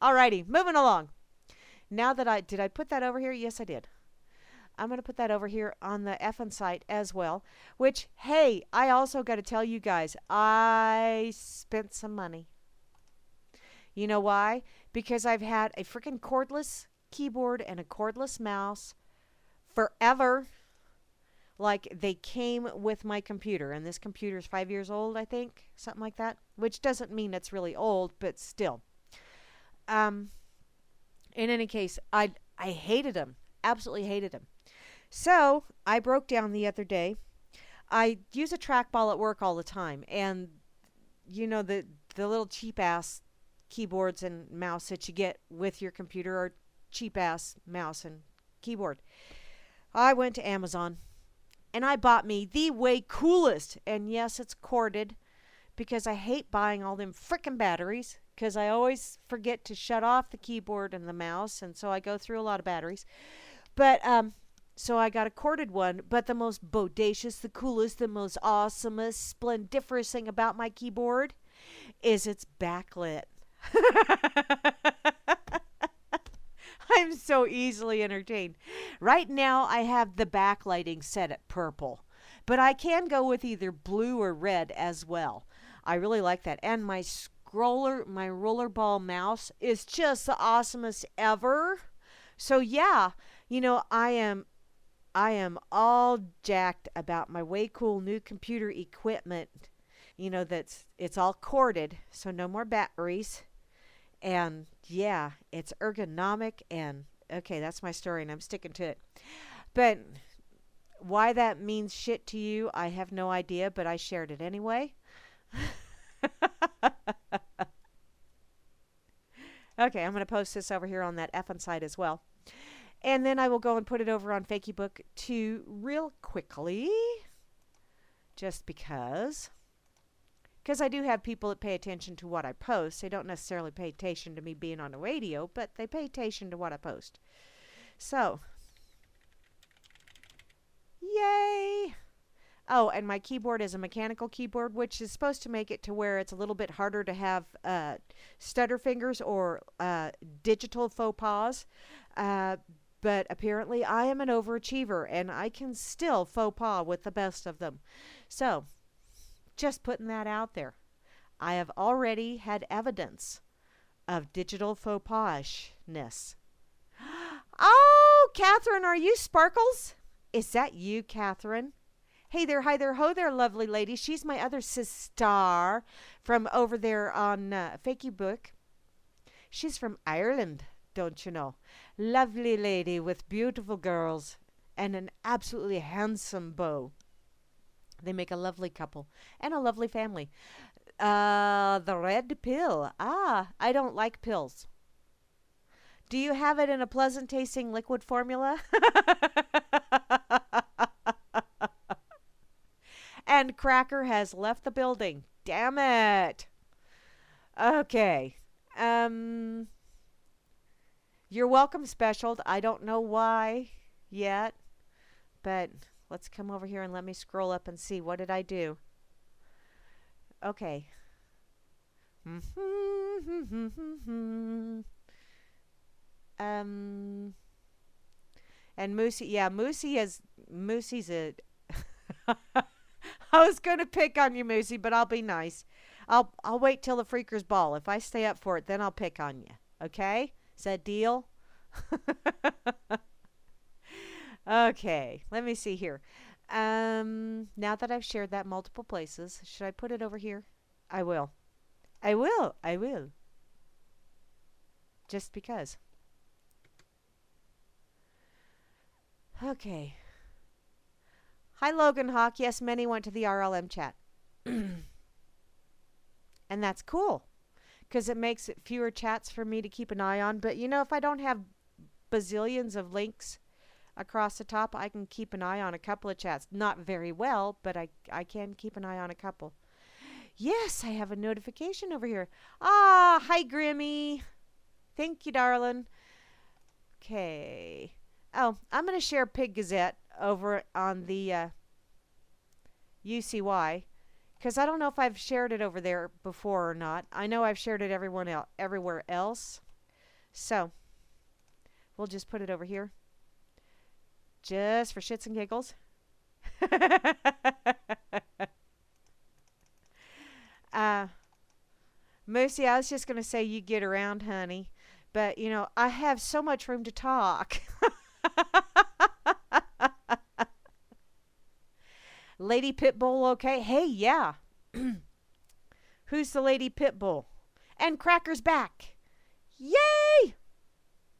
Alrighty, moving along. Now that did I put that over here? Yes, I did. I'm going to put that over here on the effing site as well. Which, hey, I also got to tell you guys, I spent some money. You know why? Because I've had a freaking cordless keyboard and a cordless mouse forever. Like, they came with my computer, and this computer is 5 years old, I think, something like that, which doesn't mean it's really old, but still. In any case, I hated them, absolutely hated them. So I broke down the other day. I use a trackball at work all the time, and you know the little cheap ass keyboards and mouse that you get with your computer are cheap ass mouse and keyboard. I went to Amazon. And I bought me the way coolest, and yes, it's corded, because I hate buying all them frickin' batteries, because I always forget to shut off the keyboard and the mouse, and so I go through a lot of batteries. But, so I got a corded one, but the most bodacious, the coolest, the most awesomest, splendiferous thing about my keyboard is it's backlit. I'm so easily entertained. Right now, I have the backlighting set at purple, but I can go with either blue or red as well. I really like that. And my rollerball mouse is just the awesomest ever. So yeah, you know, I am all jacked about my way cool new computer equipment. You know, it's all corded, so no more batteries. And yeah, it's ergonomic, and okay, that's my story, and I'm sticking to it. But why that means shit to you, I have no idea, but I shared it anyway. Okay, I'm going to post this over here on that effing site as well. And then I will go and put it over on Fakeybook too real quickly, just because. Because I do have people that pay attention to what I post. They don't necessarily pay attention to me being on the radio, but they pay attention to what I post. So, yay! Oh, and my keyboard is a mechanical keyboard, which is supposed to make it to where it's a little bit harder to have stutter fingers or digital faux pas. But apparently I am an overachiever, and I can still faux pas with the best of them. So, just putting that out there. I have already had evidence of digital faux pas-ness. Oh, Catherine, are you Sparkles? Is that you, Catherine? Hey there, hi there, ho there, lovely lady. She's my other sister from over there on Fakeybook. She's from Ireland, don't you know? Lovely lady with beautiful girls and an absolutely handsome beau. They make a lovely couple and a lovely family. The red pill. Ah, I don't like pills. Do you have it in a pleasant tasting liquid formula? And Cracker has left the building. Damn it. Okay. You're welcome, Special. I don't know why yet, but let's come over here and let me scroll up and see. What did I do? Okay. And Moosey, yeah, Moosey's a I was going to pick on you, Moosey, but I'll be nice. I'll wait till the Freaker's Ball. If I stay up for it, then I'll pick on you. Okay? Is that deal? Okay, let me see here. Now that I've shared that multiple places, should I put it over here? I will. I will. Just because. Okay. Hi, Logan Hawk. Yes, many went to the RLM chat. And that's cool, because it makes it fewer chats for me to keep an eye on. But, you know, if I don't have bazillions of links across the top, I can keep an eye on a couple of chats. Not very well, but I can keep an eye on a couple. Yes, I have a notification over here. Ah, hi, Grammy. Thank you, darling. Okay. Oh, I'm going to share Pig Gazette over on the UCY, because I don't know if I've shared it over there before or not. I know I've shared it everywhere else. So, we'll just put it over here. just for shits and giggles. Moosey, I was just going to say you get around, honey. But, you know, I have so much room to talk. Lady Pitbull, okay? Hey, yeah. Who's the Lady Pitbull? And Cracker's back. Yay!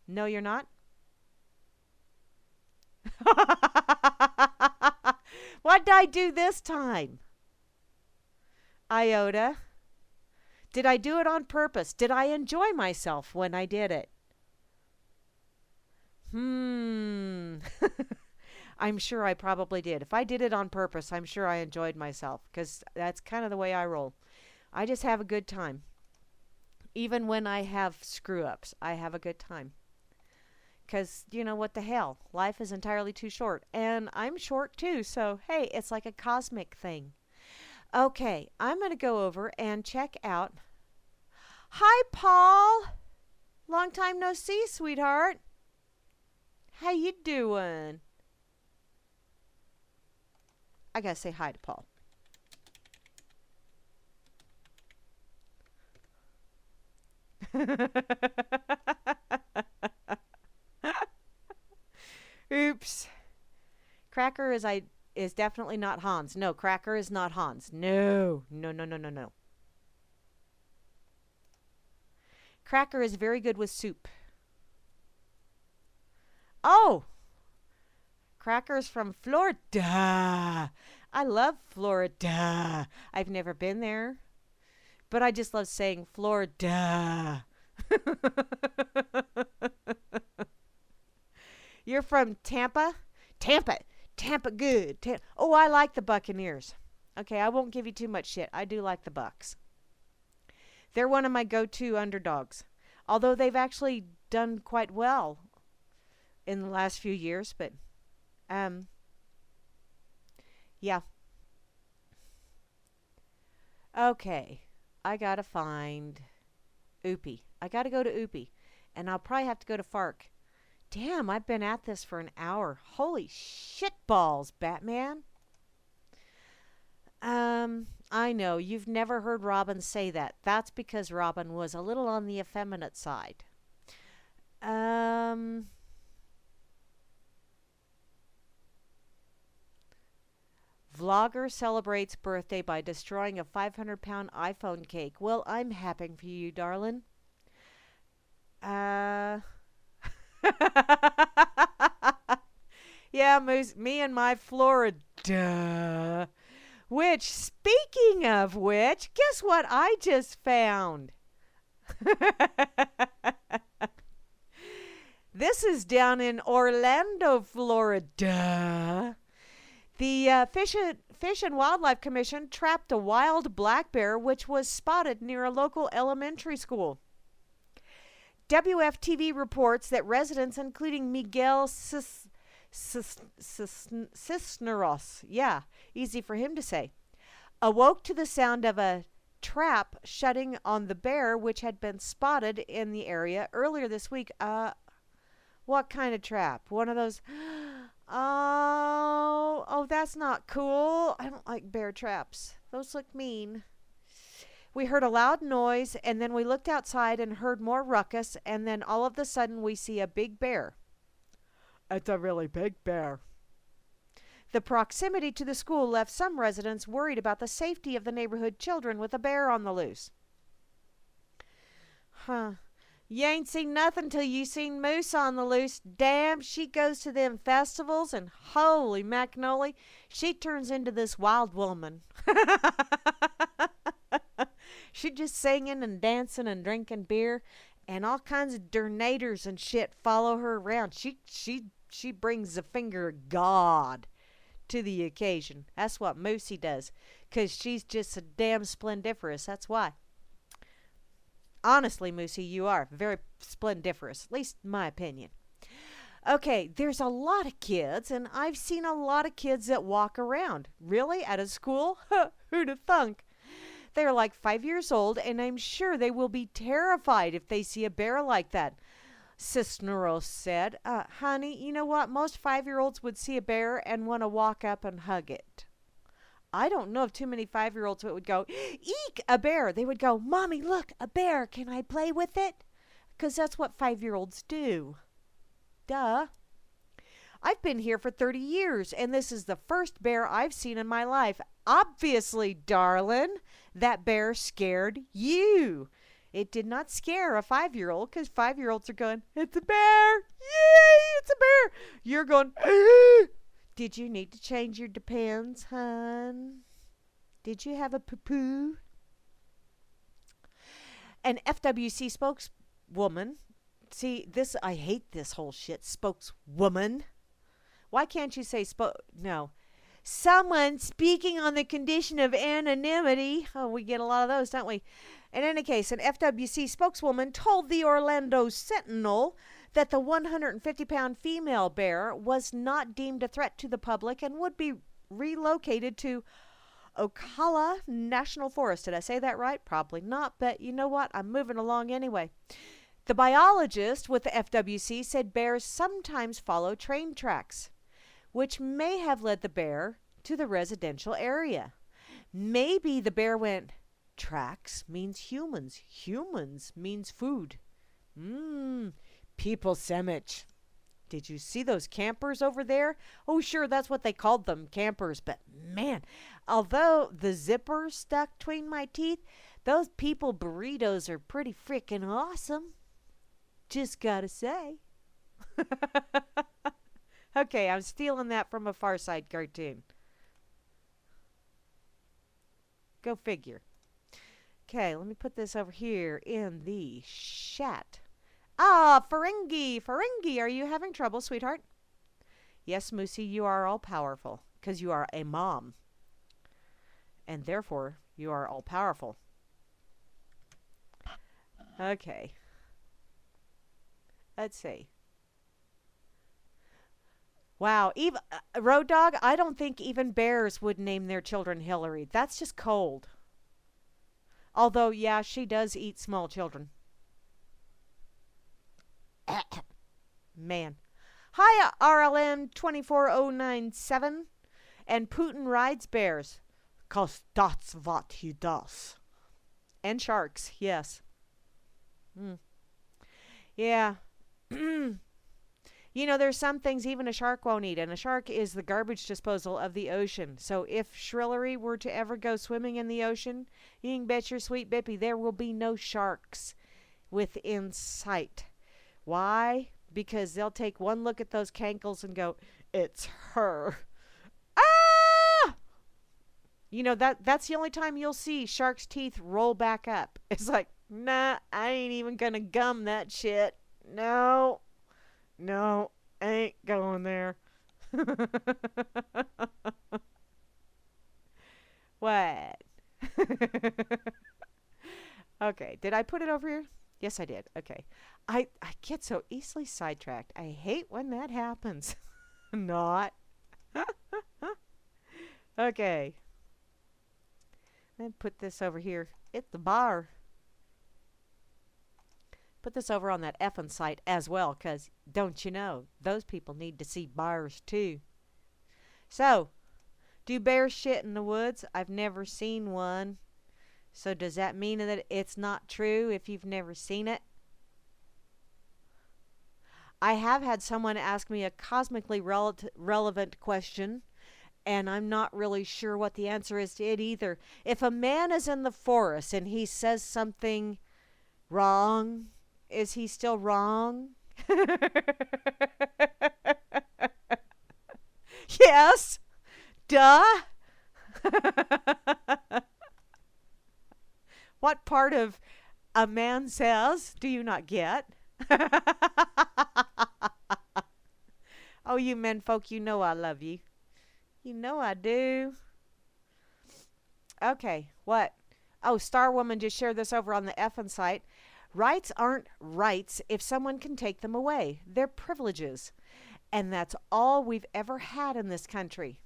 No, you're not? What did I do this time? Iota. Did I do it on purpose? Did I enjoy myself when I did it? I'm sure I probably did. If I did it on purpose, I'm sure I enjoyed myself, because that's kind of the way I roll. I just have a good time. Even when I have screw-ups, I have a good time. Because, you know, what the hell? Life is entirely too short. And I'm short, too. So, hey, it's like a cosmic thing. Okay, I'm going to go over and check out. Hi, Paul. Long time no see, sweetheart. How you doing? I got to say hi to Paul. Oops. Cracker is definitely not Hans. No, Cracker is not Hans. No. No. Cracker is very good with soup. Oh! Cracker's from Florida. I love Florida. I've never been there, but I just love saying Florida. You're from Tampa? Tampa good. Oh, I like the Buccaneers. Okay, I won't give you too much shit. I do like the Bucks. They're one of my go-to underdogs. Although they've actually done quite well in the last few years, but yeah. Okay, I gotta find Oopie. I gotta go to Oopie, and I'll probably have to go to Fark. Damn, I've been at this for an hour. Holy shit balls, Batman. I know, you've never heard Robin say that. That's because Robin was a little on the effeminate side. Vlogger celebrates birthday by destroying a 500-pound iPhone cake. Well, I'm happy for you, darling. Yeah, me and my Florida. Which, speaking of which, guess what I just found? This is down in Orlando, Florida. The Fish and Wildlife Commission trapped a wild black bear which was spotted near a local elementary school. WFTV reports that residents, including Miguel Cisneros, yeah, easy for him to say, awoke to the sound of a trap shutting on the bear which had been spotted in the area earlier this week. What kind of trap? One of those... Oh, that's not cool. I don't like bear traps. Those look mean. We heard a loud noise, and then we looked outside and heard more ruckus, and then all of a sudden we see a big bear. It's a really big bear. The proximity to the school left some residents worried about the safety of the neighborhood children with a bear on the loose. Huh. You ain't seen nothing till you seen Moose on the loose. Damn, she goes to them festivals, and holy macnoli, she turns into this wild woman. She just singing and dancing and drinking beer, and all kinds of dernators and shit follow her around. She brings the finger of God to the occasion. That's what Moosey does, 'cause she's just a damn splendiferous. That's why. Honestly, Moosey, you are very splendiferous, at least in my opinion. Okay, there's a lot of kids, and I've seen a lot of kids that walk around. Really? At a school? Who'd have thunk? They're like 5 years old, and I'm sure they will be terrified if they see a bear like that. Cisneros said, honey, you know what? Most 5-year-olds would see a bear and want to walk up and hug it. I don't know of too many 5-year-olds who would go, eek, a bear. They would go, Mommy, look, a bear. Can I play with it? Because that's what 5-year-olds do. Duh. I've been here for 30 years, and this is the first bear I've seen in my life. Obviously, darling, that bear scared you. It did not scare a 5-year-old, because 5-year-olds are going, it's a bear. Yay, it's a bear. You're going, did you need to change your Depends, hon? Did you have a poo-poo? An FWC spokeswoman, see, this, I hate this whole shit, spokeswoman. Why can't you say no. Someone speaking on the condition of anonymity. Oh, we get a lot of those, don't we? In any case, an FWC spokeswoman told the Orlando Sentinel that the 150-pound female bear was not deemed a threat to the public and would be relocated to Ocala National Forest. Did I say that right? Probably not, but you know what? I'm moving along anyway. The biologist with the FWC said bears sometimes follow train tracks, which may have led the bear to the residential area. Maybe the bear went, tracks means humans. Humans means food. People sandwich. Did you see those campers over there? Oh, sure, that's what they called them, campers. But man, although the zipper stuck between my teeth, those people burritos are pretty freaking awesome. Just gotta say. Okay, I'm stealing that from a Far Side cartoon. Go figure. Okay, let me put this over here in the chat. Ferengi, are you having trouble, sweetheart? Yes, Moosey, you are all powerful because you are a mom. And therefore, you are all powerful. Okay. Let's see. Wow, even Road Dog, I don't think even bears would name their children Hillary. That's just cold. Although, yeah, she does eat small children. Man. Hi, RLM 24097. And Putin rides bears. 'Cause that's what he does. And sharks, yes. Yeah. You know, there's some things even a shark won't eat, and a shark is the garbage disposal of the ocean. So if Shrillery were to ever go swimming in the ocean, you can bet your sweet Bippy there will be no sharks within sight. Why? Because they'll take one look at those cankles and go, it's her. Ah! You know, that's the only time you'll see sharks' teeth roll back up. It's like, nah, I ain't even gonna gum that shit. No, ain't going there. What? Okay, did I put it over here? Yes, I did. Okay. I get so easily sidetracked. I hate when that happens. Not. Okay. Then put this over here at the bar. Put this over on that effing site as well, because don't you know, those people need to see bars too. So, do bears shit in the woods? I've never seen one. So does that mean that it's not true if you've never seen it? I have had someone ask me a cosmically relevant question, and I'm not really sure what the answer is to it either. If a man is in the forest and he says something wrong, is he still wrong? Yes. Duh. What part of a man says do you not get? Oh, you men folk, you know I love you. You know I do. Okay, what? Oh, Star Woman just shared this over on the effing site. Rights aren't rights if someone can take them away. They're privileges. And that's all we've ever had in this country.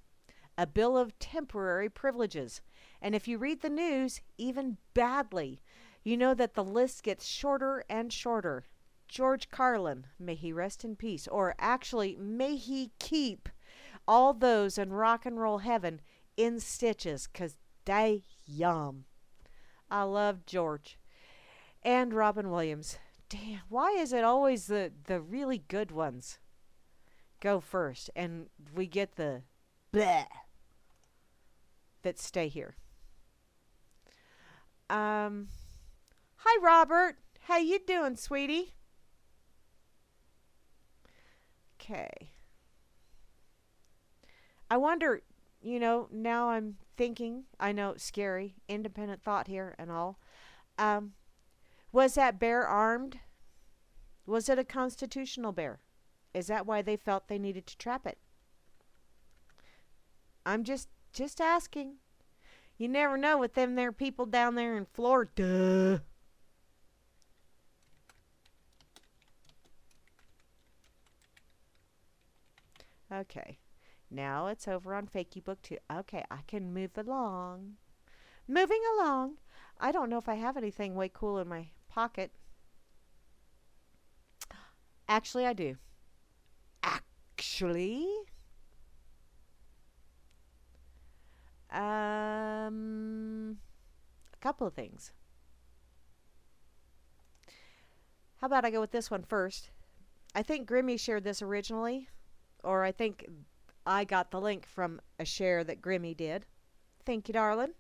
A bill of temporary privileges. And if you read the news, even badly, you know that the list gets shorter and shorter. George Carlin, may he rest in peace, or actually, may he keep all those in rock and roll heaven in stitches, 'cause they yum. I love George. And Robin Williams. Damn, why is it always the really good ones go first and we get the bleh that stay here? Hi Robert. How you doing, sweetie? Okay. I wonder, now I'm thinking, I know it's scary, independent thought here and all. Was that bear armed? Was it a constitutional bear? Is that why they felt they needed to trap it? I'm just asking. You never know with them there people down there in Florida. Okay. Now it's over on Fakey Book 2. Okay, I can move along. Moving along. I don't know if I have anything way cool in my pocket. Actually, I do. Actually. A couple of things. How about I go with this one first? I think Grammy shared this originally, or I think I got the link from a share that Grammy did. Thank you, darling.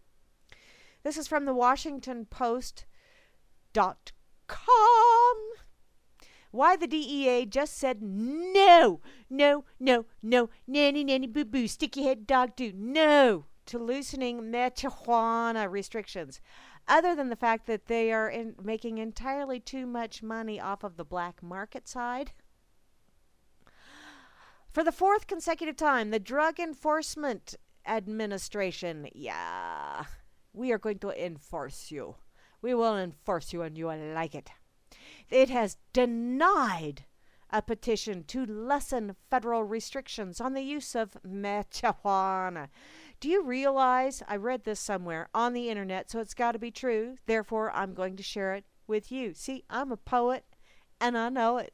This is from the WashingtonPost.com. Why the DEA just said no, nanny, boo-boo, sticky head dog do, no, to loosening marijuana restrictions, other than the fact that they are making entirely too much money off of the black market side. For the fourth consecutive time, the Drug Enforcement Administration, we are going to enforce you. We will enforce you and you will like it. It has denied a petition to lessen federal restrictions on the use of marijuana. Do you realize, I read this somewhere on the internet, so it's got to be true. Therefore, I'm going to share it with you. See, I'm a poet and I know it.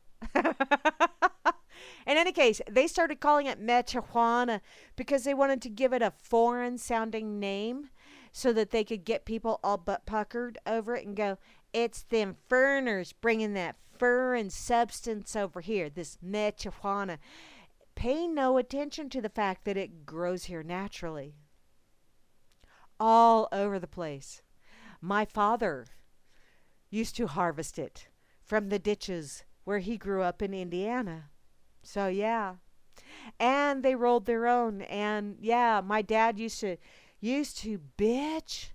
In any case, they started calling it marijuana because they wanted to give it a foreign-sounding name so that they could get people all butt puckered over it and go, it's them foreigners bringing that foreign substance over here, this marijuana. Pay no attention to the fact that it grows here naturally. All over the place. My father used to harvest it from the ditches where he grew up in Indiana. So, yeah. And they rolled their own. And, yeah, my dad used to bitch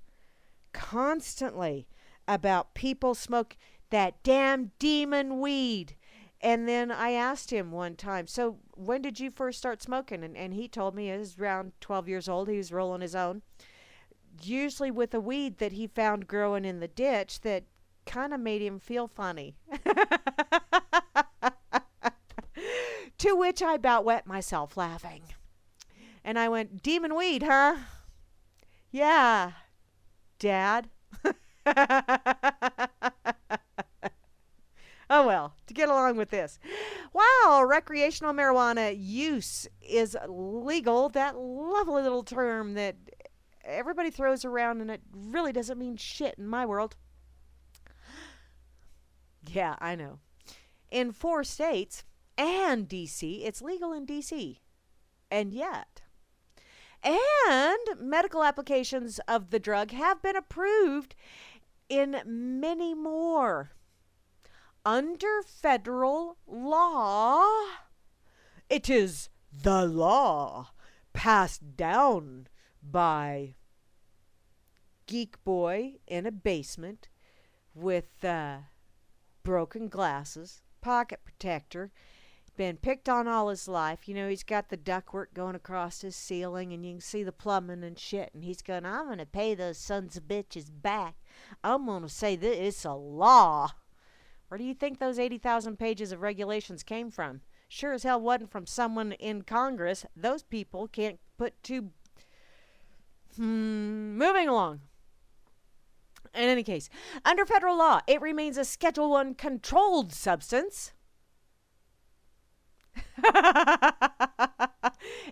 constantly about people smoke that damn demon weed. And then I asked him one time, so when did you first start smoking? And he told me he was around 12 years old. He was rolling his own. Usually with a weed that he found growing in the ditch that kind of made him feel funny. To which I about wet myself laughing. And I went, demon weed, huh? Yeah, Dad. Oh well, to get along with this. Wow, recreational marijuana use is legal. That lovely little term that everybody throws around and it really doesn't mean shit in my world. Yeah, I know. In 4 states and D.C., it's legal in D.C. And yet. And medical applications of the drug have been approved in many more. Under federal law, it is the law passed down by Geek Boy in a basement with broken glasses, pocket protector, been picked on all his life. You know, he's got the ductwork going across his ceiling and you can see the plumbing and shit. And he's going, I'm going to pay those sons of bitches back. I'm going to say that it's a law. Where do you think those 80,000 pages of regulations came from? Sure as hell wasn't from someone in Congress. Those people can't put two... Moving along. In any case, under federal law, it remains a Schedule 1 controlled substance.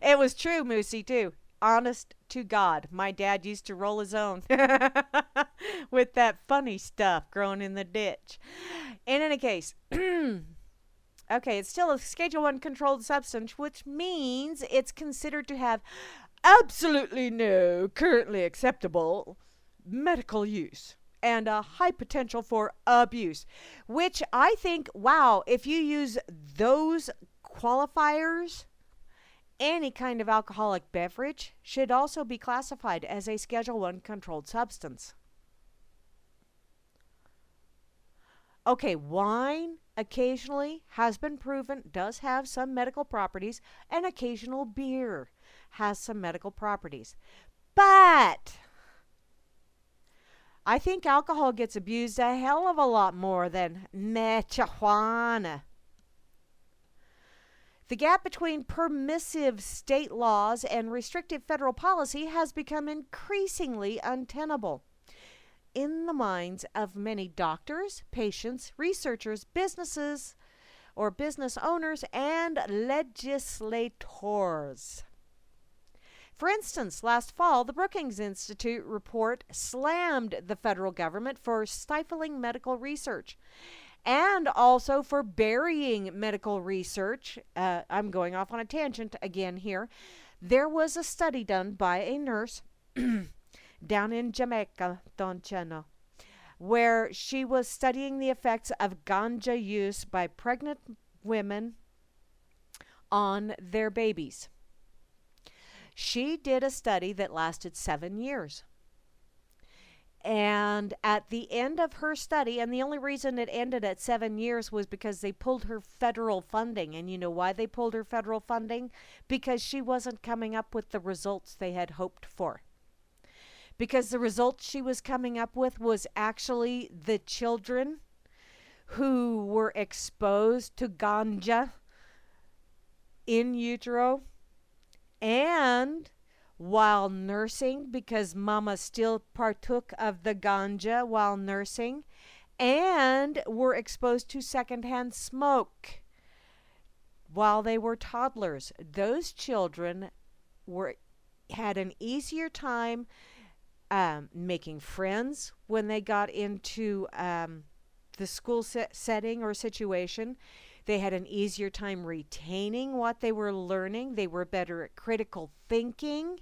It was true, Moosey, too. Honest to God, my dad used to roll his own with that funny stuff growing in the ditch. In any case, okay, it's still a Schedule 1 controlled substance, which means it's considered to have absolutely no currently acceptable medical use and a high potential for abuse, which I think, wow, if you use those qualifiers, any kind of alcoholic beverage should also be classified as a Schedule 1 controlled substance. Okay, wine occasionally has been proven does have some medical properties, and occasional beer has some medical properties. But I think alcohol gets abused a hell of a lot more than marijuana. The gap between permissive state laws and restrictive federal policy has become increasingly untenable in the minds of many doctors, patients, researchers, businesses or business owners, and legislators. For instance, last fall, the Brookings Institute report slammed the federal government for stifling medical research and also for burying medical research. I'm going off on a tangent again here. There was a study done by a nurse down in Jamaica, don't you know, where she was studying the effects of ganja use by pregnant women on their babies. She did a study that lasted 7 years. And at the end of her study, and the only reason it ended at 7 years was because they pulled her federal funding. And you know why they pulled her federal funding? Because she wasn't coming up with the results they had hoped for. Because the results she was coming up with was actually the children who were exposed to ganja in utero and while nursing, because mama still partook of the ganja while nursing, and were exposed to secondhand smoke while they were toddlers. Those children had an easier time making friends when they got into the school setting or situation. They had an easier time retaining what they were learning. They were better at critical thinking.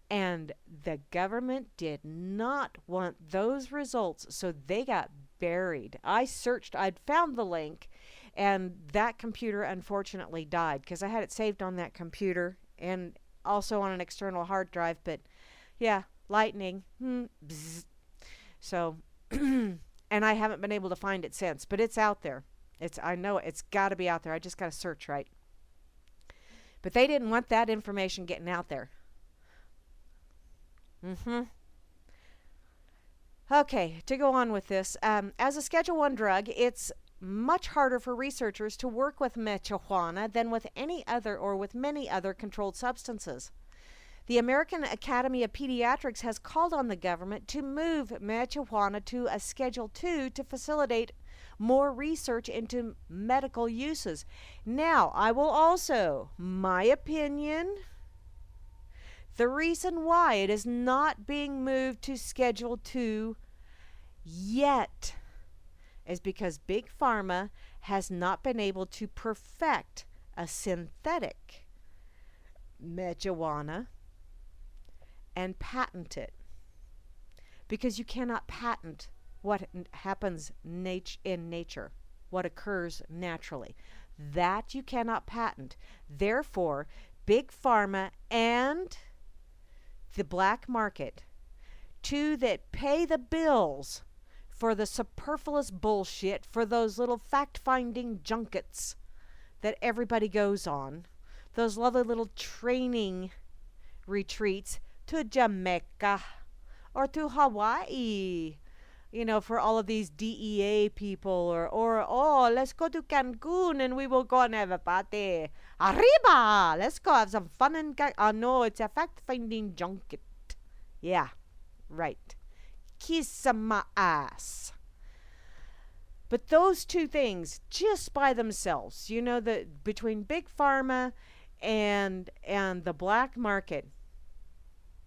And the government did not want those results, so they got buried. I searched, I'd found the link, and that computer unfortunately died because I had it saved on that computer and also on an external hard drive. But yeah, lightning. Bzz. So, and I haven't been able to find it since, but it's out there. I know it's got to be out there. I just got to search right. But they didn't want that information getting out there. Okay, to go on with this, as a Schedule 1 drug, it's much harder for researchers to work with marijuana than with any other or with many other controlled substances. The American Academy of Pediatrics has called on the government to move marijuana to a Schedule 2 to facilitate more research into medical uses. Now, I will also, my opinion, the reason why it is not being moved to Schedule 2 yet is because Big Pharma has not been able to perfect a synthetic marijuana and patent it. Because you cannot patent what happens in nature, what occurs naturally. That you cannot patent. Therefore, Big Pharma and the black market, two that pay the bills for the superfluous bullshit, for those little fact-finding junkets that everybody goes on, those lovely little training retreats to Jamaica or to Hawaii, you know, for all of these DEA people, or oh, let's go to Cancun and we will go and have a party. Arriba! Let's go have some fun and no, it's a fact-finding junket. Yeah, right. kiss my ass. But those two things, just by themselves, you know, between big pharma and the black market,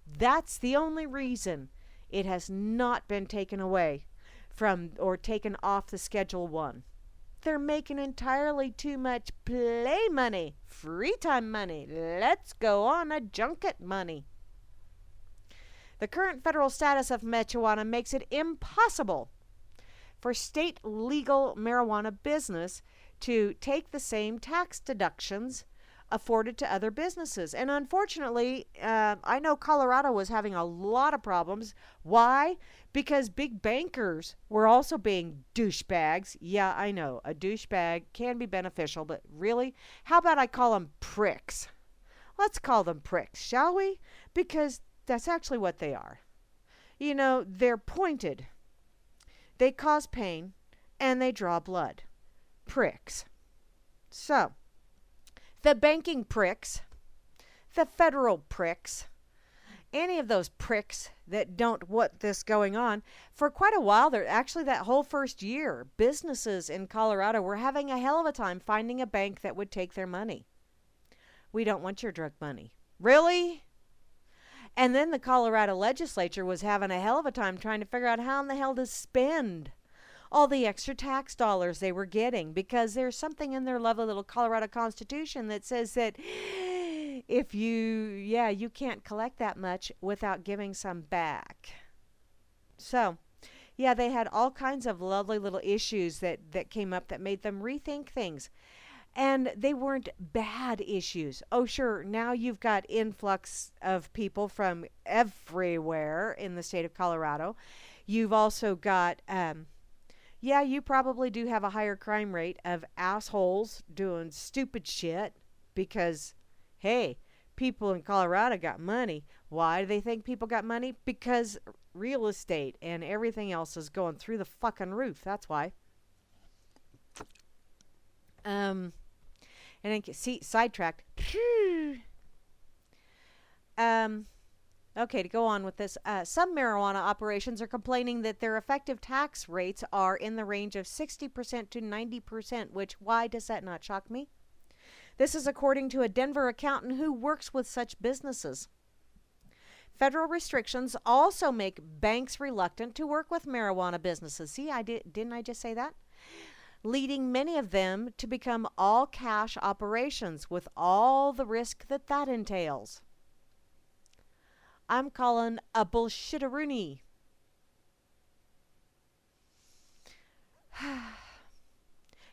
that's the only reason it has not been taken away from or taken off the Schedule 1. They're making entirely too much play money, free time money, let's go on a junket money. The current federal status of marijuana makes it impossible for state legal marijuana business to take the same tax deductions afforded to other businesses. And unfortunately, I know Colorado was having a lot of problems. Why? Because big bankers were also being douchebags. Yeah, I know, a douchebag can be beneficial, but really, how about I call them pricks? Let's call them pricks, shall we? Because that's actually what they are. You know, they're pointed. They cause pain, and they draw blood. Pricks. So, the banking pricks, the federal pricks, any of those pricks that don't want this going on, for quite a while there, actually that whole first year, businesses in Colorado were having a hell of a time finding a bank that would take their money. We don't want your drug money. Really? And then the Colorado legislature was having a hell of a time trying to figure out how in the hell to spend all the extra tax dollars they were getting, because there's something in their lovely little Colorado Constitution that says that if you can't collect that much without giving some back. So, yeah, they had all kinds of lovely little issues that came up that made them rethink things. And they weren't bad issues. Oh, sure, now you've got influx of people from everywhere in the state of Colorado. You've also got, you probably do have a higher crime rate of assholes doing stupid shit because, hey, people in Colorado got money. Why do they think people got money? Because real estate and everything else is going through the fucking roof. That's why. And then, see, sidetracked. Okay, to go on with this. Some marijuana operations are complaining that their effective tax rates are in the range of 60% to 90%, which, why does that not shock me? This is according to a Denver accountant who works with such businesses. Federal restrictions also make banks reluctant to work with marijuana businesses. See, didn't I just say that? Leading many of them to become all-cash operations with all the risk that entails. I'm calling a bullshit-a-rooney.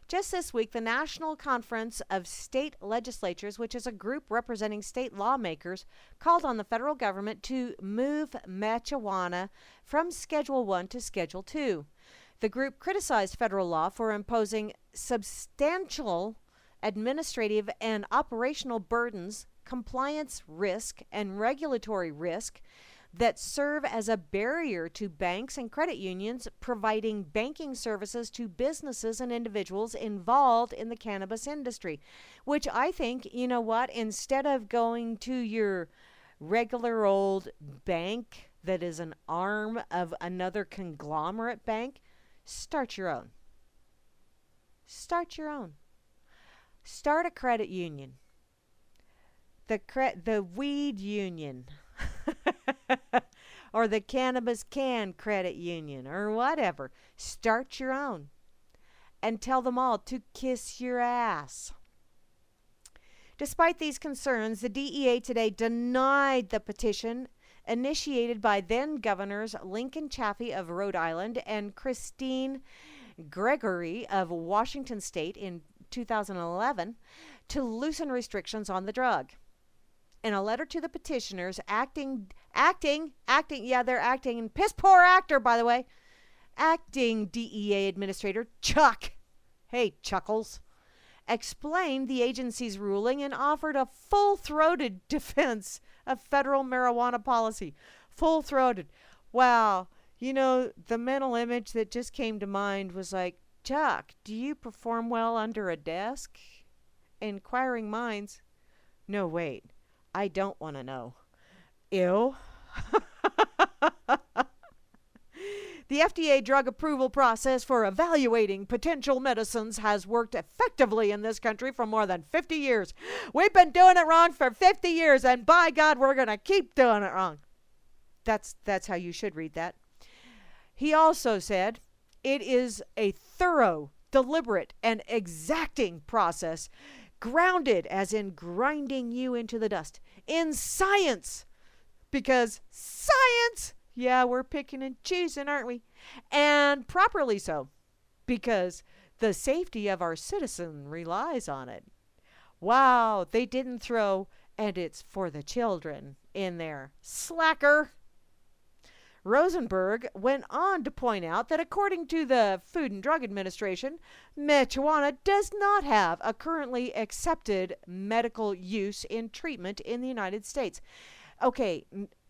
Just this week, the National Conference of State Legislatures, which is a group representing state lawmakers, called on the federal government to move marijuana from Schedule 1 to Schedule 2. The group criticized federal law for imposing substantial administrative and operational burdens, compliance risk, and regulatory risk that serve as a barrier to banks and credit unions providing banking services to businesses and individuals involved in the cannabis industry. Which I think, you know what, instead of going to your regular old bank that is an arm of another conglomerate bank, start your own. Start your own. Start a credit union. The weed union. Or the cannabis can credit union or whatever. Start your own. And tell them all to kiss your ass. Despite these concerns, the DEA today denied the petition initiated by then-Governors Lincoln Chafee of Rhode Island and Christine Gregory of Washington State in 2011 to loosen restrictions on the drug. In a letter to the petitioners, acting, they're acting, and piss poor actor, by the way, acting DEA Administrator Chuck, hey, Chuckles, explained the agency's ruling and offered a full-throated defense of federal marijuana policy. Full-throated. Wow. You know, the mental image that just came to mind was like, Chuck, do you perform well under a desk? Inquiring minds. No, wait. I don't want to know. Ew. The FDA drug approval process for evaluating potential medicines has worked effectively in this country for more than 50 years. We've been doing it wrong for 50 years, and by God, we're going to keep doing it wrong. That's how you should read that. He also said, it is a thorough, deliberate, and exacting process, grounded, as in grinding you into the dust, in science. Because science, yeah, we're picking and choosing, aren't we? And properly so, because the safety of our citizen relies on it. Wow, they didn't throw, and it's for the children in there. Slacker. Rosenberg went on to point out that according to the Food and Drug Administration, marijuana does not have a currently accepted medical use in treatment in the United States. Okay,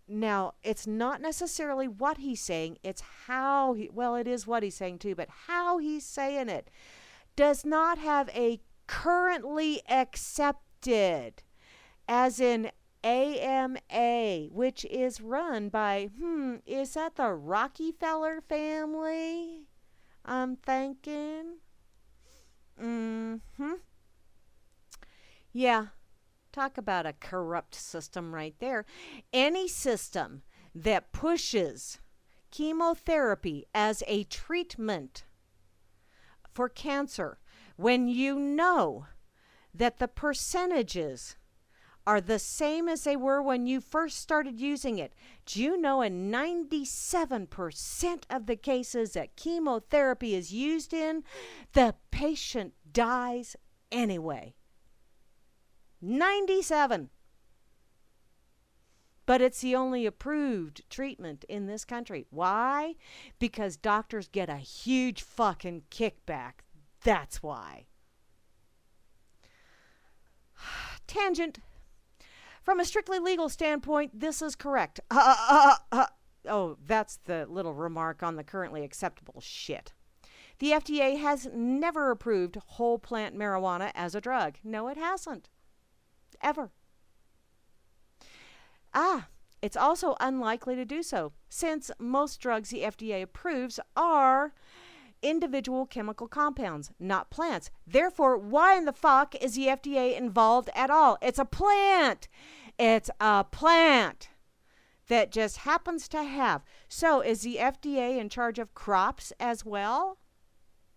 now it's not necessarily what he's saying, it's how he, well, it is what he's saying too, but how he's saying it. Does not have a currently accepted, as in AMA, which is run by, is that the Rockefeller family? I'm thinking. Yeah, talk about a corrupt system right there. Any system that pushes chemotherapy as a treatment for cancer, when you know that the percentages are the same as they were when you first started using it. Do you know in 97% of the cases that chemotherapy is used in, the patient dies anyway? 97. But it's the only approved treatment in this country. Why? Because doctors get a huge fucking kickback. That's why. Tangent. From a strictly legal standpoint, this is correct. Oh, that's the little remark on the currently acceptable shit. The FDA has never approved whole plant marijuana as a drug. No, it hasn't. Ever. It's also unlikely to do so, since most drugs the FDA approves are individual chemical compounds, not plants. Therefore, why in the fuck is the FDA involved at all? It's a plant. It's a plant that just happens to have. So is the FDA in charge of crops as well?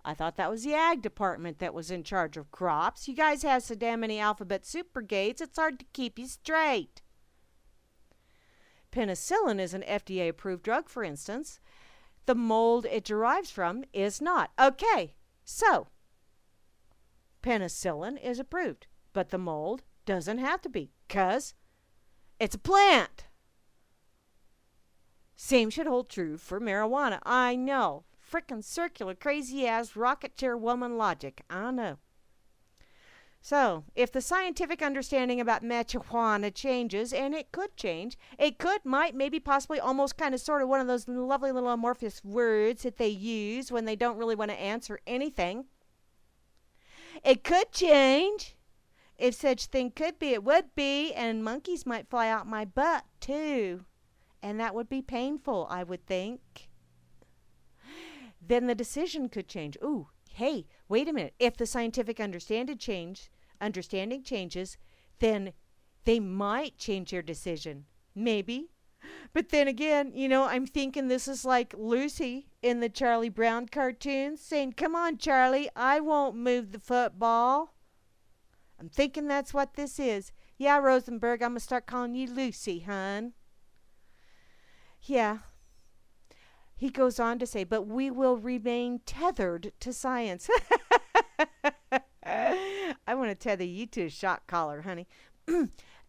I thought that was the ag department that was in charge of crops. You guys have so damn many alphabet soup brigades, it's hard to keep you straight. Penicillin is an FDA-approved drug, for instance. The mold it derives from is not. Okay, so penicillin is approved, but the mold doesn't have to be, because it's a plant. Same should hold true for marijuana. I know. Frickin' circular, crazy-ass rocket chair woman logic. I know. So, if the scientific understanding about marijuana changes, and it could change, it could, might, maybe, possibly, almost, kind of, sort of one of those lovely little amorphous words that they use when they don't really want to answer anything. It could change. If such thing could be, it would be, and monkeys might fly out my butt, too. And that would be painful, I would think. Then the decision could change. Ooh, hey, wait a minute. If the scientific understanding changes, then they might change their decision. Maybe. But then again, I'm thinking this is like Lucy in the Charlie Brown cartoons saying, come on, Charlie, I won't move the football. I'm thinking that's what this is. Yeah, Rosenberg, I'm going to start calling you Lucy, hon. Yeah. He goes on to say, but we will remain tethered to science. I want to tether you to a shock collar, honey.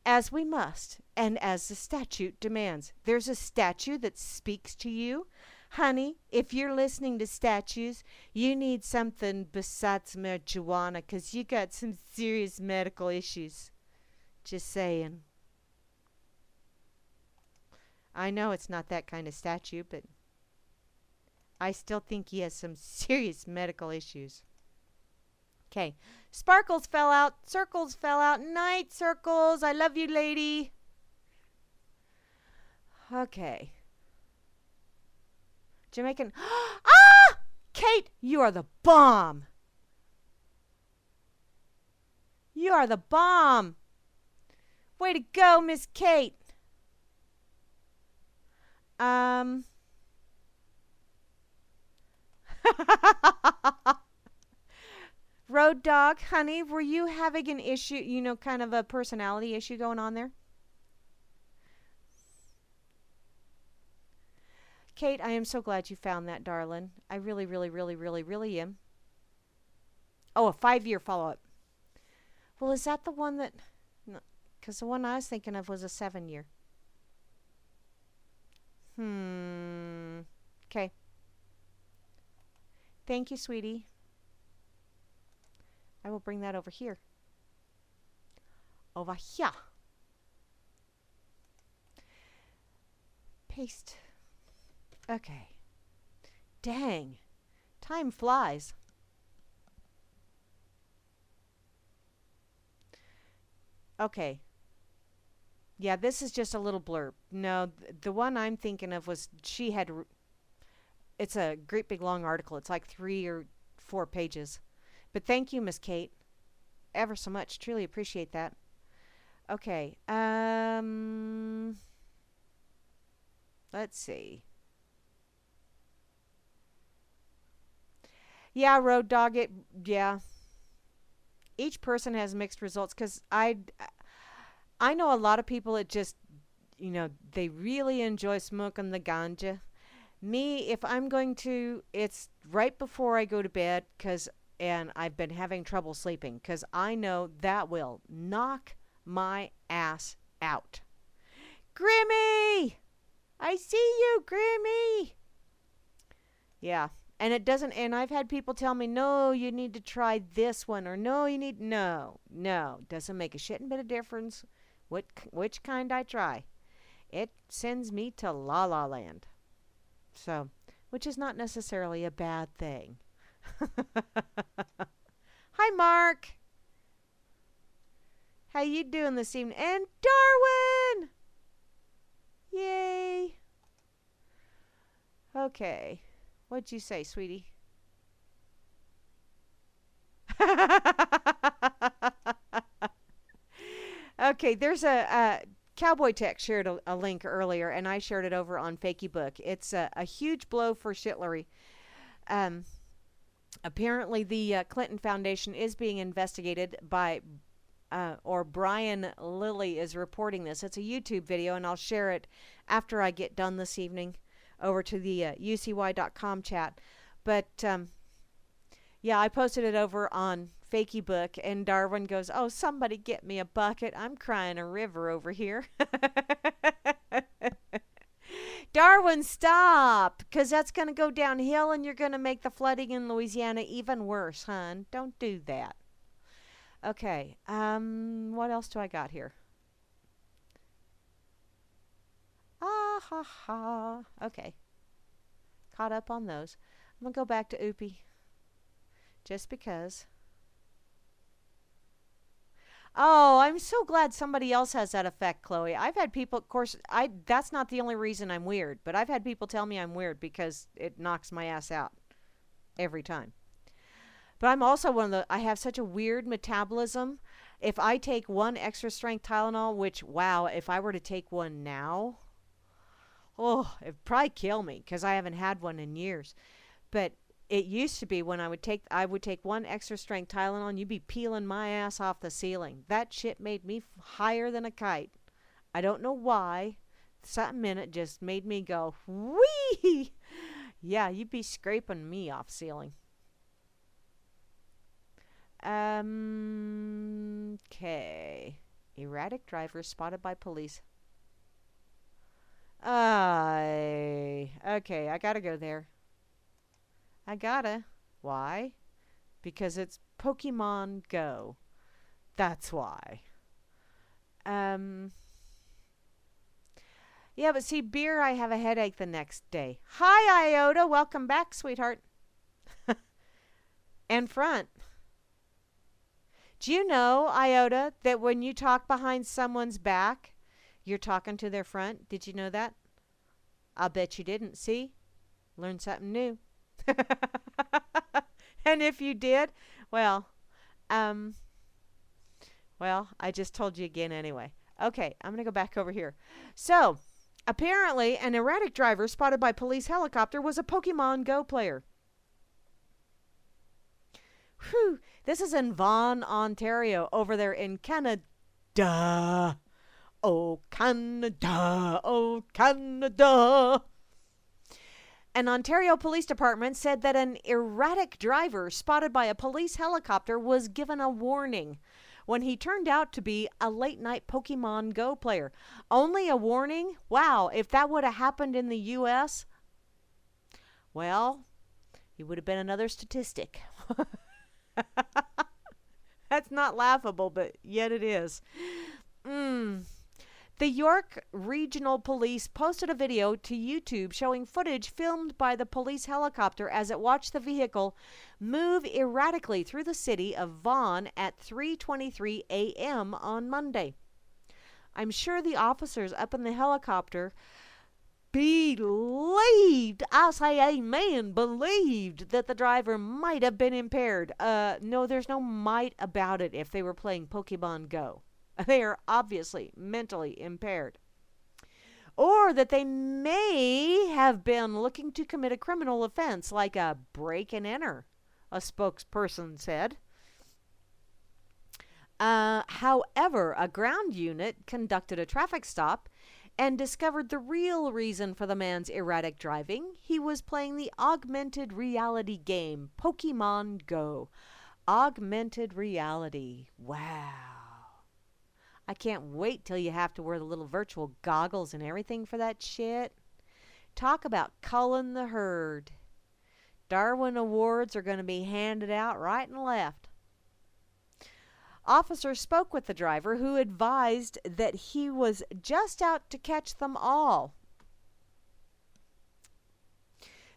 As we must, and as the statute demands. There's a statute that speaks to you. Honey, if you're listening to statues, you need something besides marijuana, because you got some serious medical issues. Just saying. I know it's not that kind of statue, but I still think he has some serious medical issues. Okay. Sparkles fell out. Circles fell out. Night, Circles. I love you, lady. Okay. Jamaican. Ah! Kate, you are the bomb. You are the bomb. Way to go, Miss Kate. Road dog, honey, were you having an issue, kind of a personality issue going on there? Kate, I am so glad you found that, darling. I really, really, really, really, really am. Oh, a 5-year follow-up. Well, is that the one that... No, because the one I was thinking of was a 7-year. Okay. Thank you, sweetie. I will bring that over here. Over here. Paste. Okay. Dang. Time flies. Okay. Yeah, this is just a little blurb. No, the one I'm thinking of was it's a great big long article. It's like 3 or 4 pages. But thank you, Miss Kate, ever so much. Truly appreciate that. Okay. Let's see. Yeah, Road Dog. Yeah. Each person has mixed results because I know a lot of people that just, they really enjoy smoking the ganja. Me, if I'm going to, it's right before I go to bed and I've been having trouble sleeping because I know that will knock my ass out. Grimmy! I see you, Grimmy! Yeah. And it doesn't, and I've had people tell me, no, you need to try this one, or no, doesn't make a shitting bit of difference which kind I try. It sends me to La La Land. So, which is not necessarily a bad thing. Hi, Mark. How you doing this evening? And Darwin! Yay. Okay. What'd you say, sweetie? Okay, there's a Cowboy Tech shared a link earlier, and I shared it over on Fakeybook. It's a huge blow for Shitlery. Apparently, the Clinton Foundation is being investigated by, or Brian Lilly is reporting this. It's a YouTube video, and I'll share it after I get done this evening over to the ucy.com chat. But, yeah, I posted it over on Fakeybook, and Darwin goes, oh, somebody get me a bucket. I'm crying a river over here. Darwin, stop, because that's going to go downhill, and you're going to make the flooding in Louisiana even worse, hon. Don't do that. Okay, what else do I got here? Ah, ha, ha. Okay. Caught up on those. I'm going to go back to Oopie. Just because. Oh, I'm so glad somebody else has that effect, Chloe. I've had people, of course, that's not the only reason I'm weird, but I've had people tell me I'm weird because it knocks my ass out every time. But I'm also I have such a weird metabolism. If I take one extra strength Tylenol, which, wow, if I were to take one now, oh, it'd probably kill me because I haven't had one in years. But it used to be when I would take one extra strength Tylenol and you'd be peeling my ass off the ceiling. That shit made me higher than a kite. I don't know why. Something in it just made me go, whee! Yeah, you'd be scraping me off ceiling. Okay. Erratic driver spotted by police. Okay, I gotta go there. I gotta. Why? Because it's Pokemon Go. That's why. Yeah, but see, beer, I have a headache the next day. Hi, Iota. Welcome back, sweetheart. And front. Do you know, Iota, that when you talk behind someone's back, you're talking to their front? Did you know that? I'll bet you didn't. See? Learn something new. And if you did, well, I just told you again anyway. Okay, I'm going to go back over here. So, apparently, an erratic driver spotted by police helicopter was a Pokemon Go player. Whew. This is in Vaughan, Ontario, over there in Canada. Oh, Canada. Oh, Canada. An Ontario Police Department said that an erratic driver spotted by a police helicopter was given a warning when he turned out to be a late-night Pokemon Go player. Only a warning? Wow, if that would have happened in the U.S., well, he would have been another statistic. That's not laughable, but yet it is. The York Regional Police posted a video to YouTube showing footage filmed by the police helicopter as it watched the vehicle move erratically through the city of Vaughan at 3:23 a.m. on Monday. I'm sure the officers up in the helicopter believed, I say amen, believed that the driver might have been impaired. No, there's no might about it if they were playing Pokemon Go. They are obviously mentally impaired. Or that they may have been looking to commit a criminal offense like a break and enter, a spokesperson said. However, a ground unit conducted a traffic stop and discovered the real reason for the man's erratic driving. He was playing the augmented reality game Pokemon Go. Augmented reality. Wow. I can't wait till you have to wear the little virtual goggles and everything for that shit. Talk about culling the herd. Darwin Awards are going to be handed out right and left. Officers spoke with the driver, who advised that he was just out to catch them all.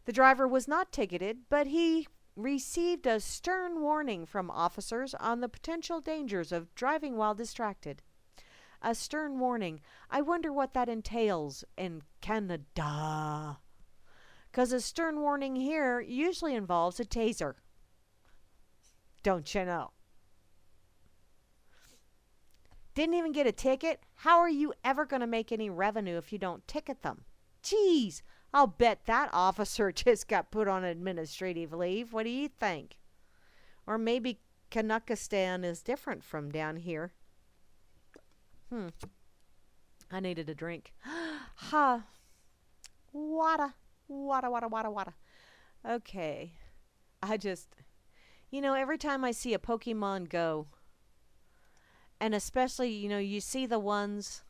The driver was not ticketed, but he received a stern warning from officers on the potential dangers of driving while distracted. A stern warning. I wonder what that entails in Canada. Because a stern warning here usually involves a taser. Don't you know? Didn't even get a ticket? How are you ever going to make any revenue if you don't ticket them? Jeez, I'll bet that officer just got put on administrative leave. What do you think? Or maybe Kanakistan is different from down here. I needed a drink. Ha. Wada. Okay. Every time I see a Pokemon Go, and especially, you see the ones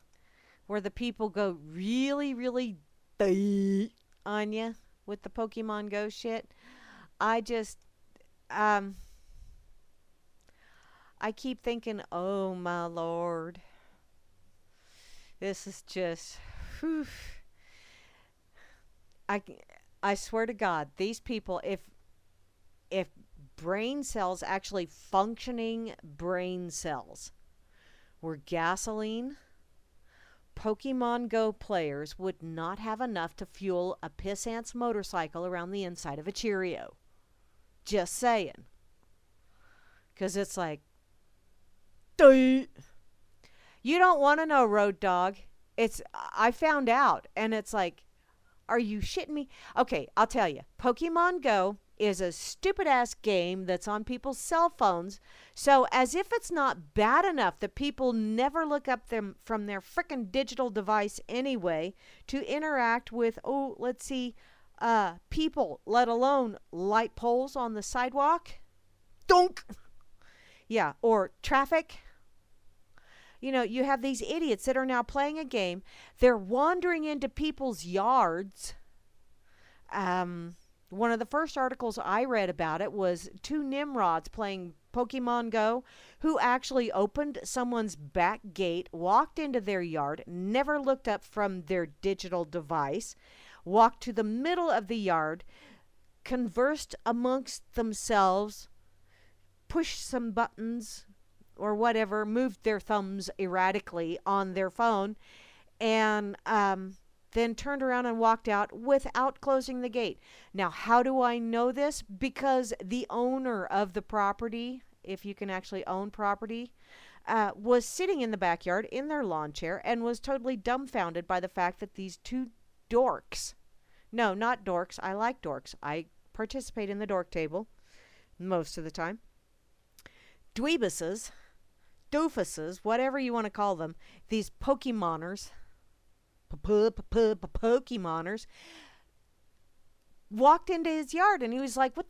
where the people go really, really on you with the Pokemon Go shit. I keep thinking, oh my Lord. This is just, whew. I swear to God, these people, if brain cells, actually functioning brain cells, were gasoline, Pokemon Go players would not have enough to fuel a pissant's motorcycle around the inside of a Cheerio. Just saying. Because it's like, you don't want to know, Road Dog. I found out, and it's like, are you shitting me? Okay, I'll tell you. Pokemon Go is a stupid-ass game that's on people's cell phones. So as if it's not bad enough that people never look up them from their frickin' digital device anyway to interact with, people, let alone light poles on the sidewalk. Donk! Yeah, or traffic. You have these idiots that are now playing a game. They're wandering into people's yards. One of the first articles I read about it was two Nimrods playing Pokemon Go who actually opened someone's back gate, walked into their yard, never looked up from their digital device, walked to the middle of the yard, conversed amongst themselves, pushed some buttons or whatever, moved their thumbs erratically on their phone, and then turned around and walked out without closing the gate. Now, how do I know this? Because the owner of the property, if you can actually own property, was sitting in the backyard in their lawn chair and was totally dumbfounded by the fact that these two dorks, no, not dorks, I like dorks, I participate in the dork table most of the time, dweebuses, doofuses, whatever you want to call them, these Pokemoners, Pokemoners, walked into his yard, and he was like, what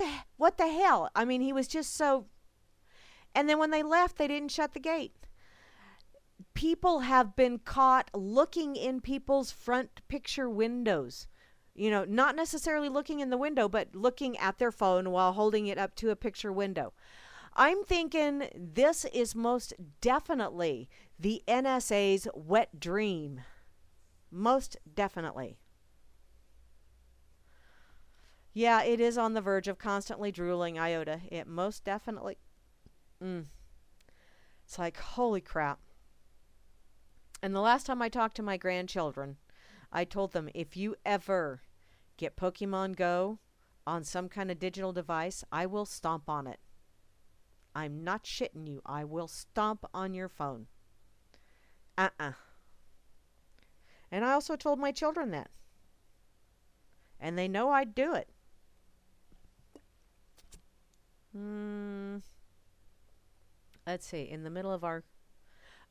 the hell? I mean, he was just so... And then when they left, they didn't shut the gate. People have been caught looking in people's front picture windows. You know, not necessarily looking in the window, but looking at their phone while holding it up to a picture window. I'm thinking this is most definitely the NSA's wet dream. Most definitely. Yeah, it is on the verge of constantly drooling, Iota. It most definitely... It's like, holy crap. And the last time I talked to my grandchildren, I told them, if you ever get Pokemon Go on some kind of digital device, I will stomp on it. I'm not shitting you. I will stomp on your phone. And I also told my children that. And they know I'd do it. Let's see. In the middle of our...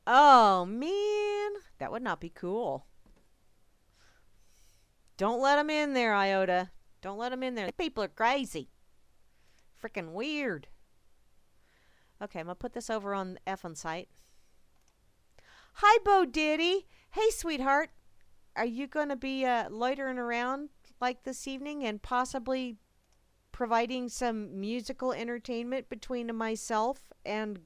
Oh, man. That would not be cool. Don't let them in there, Iota. Don't let them in there. People are crazy. Freaking weird. Okay, I'm going to put this over on the effing site. Hi, Bo Diddy. Hey, sweetheart. Are you going to be loitering around like this evening and possibly providing some musical entertainment between myself and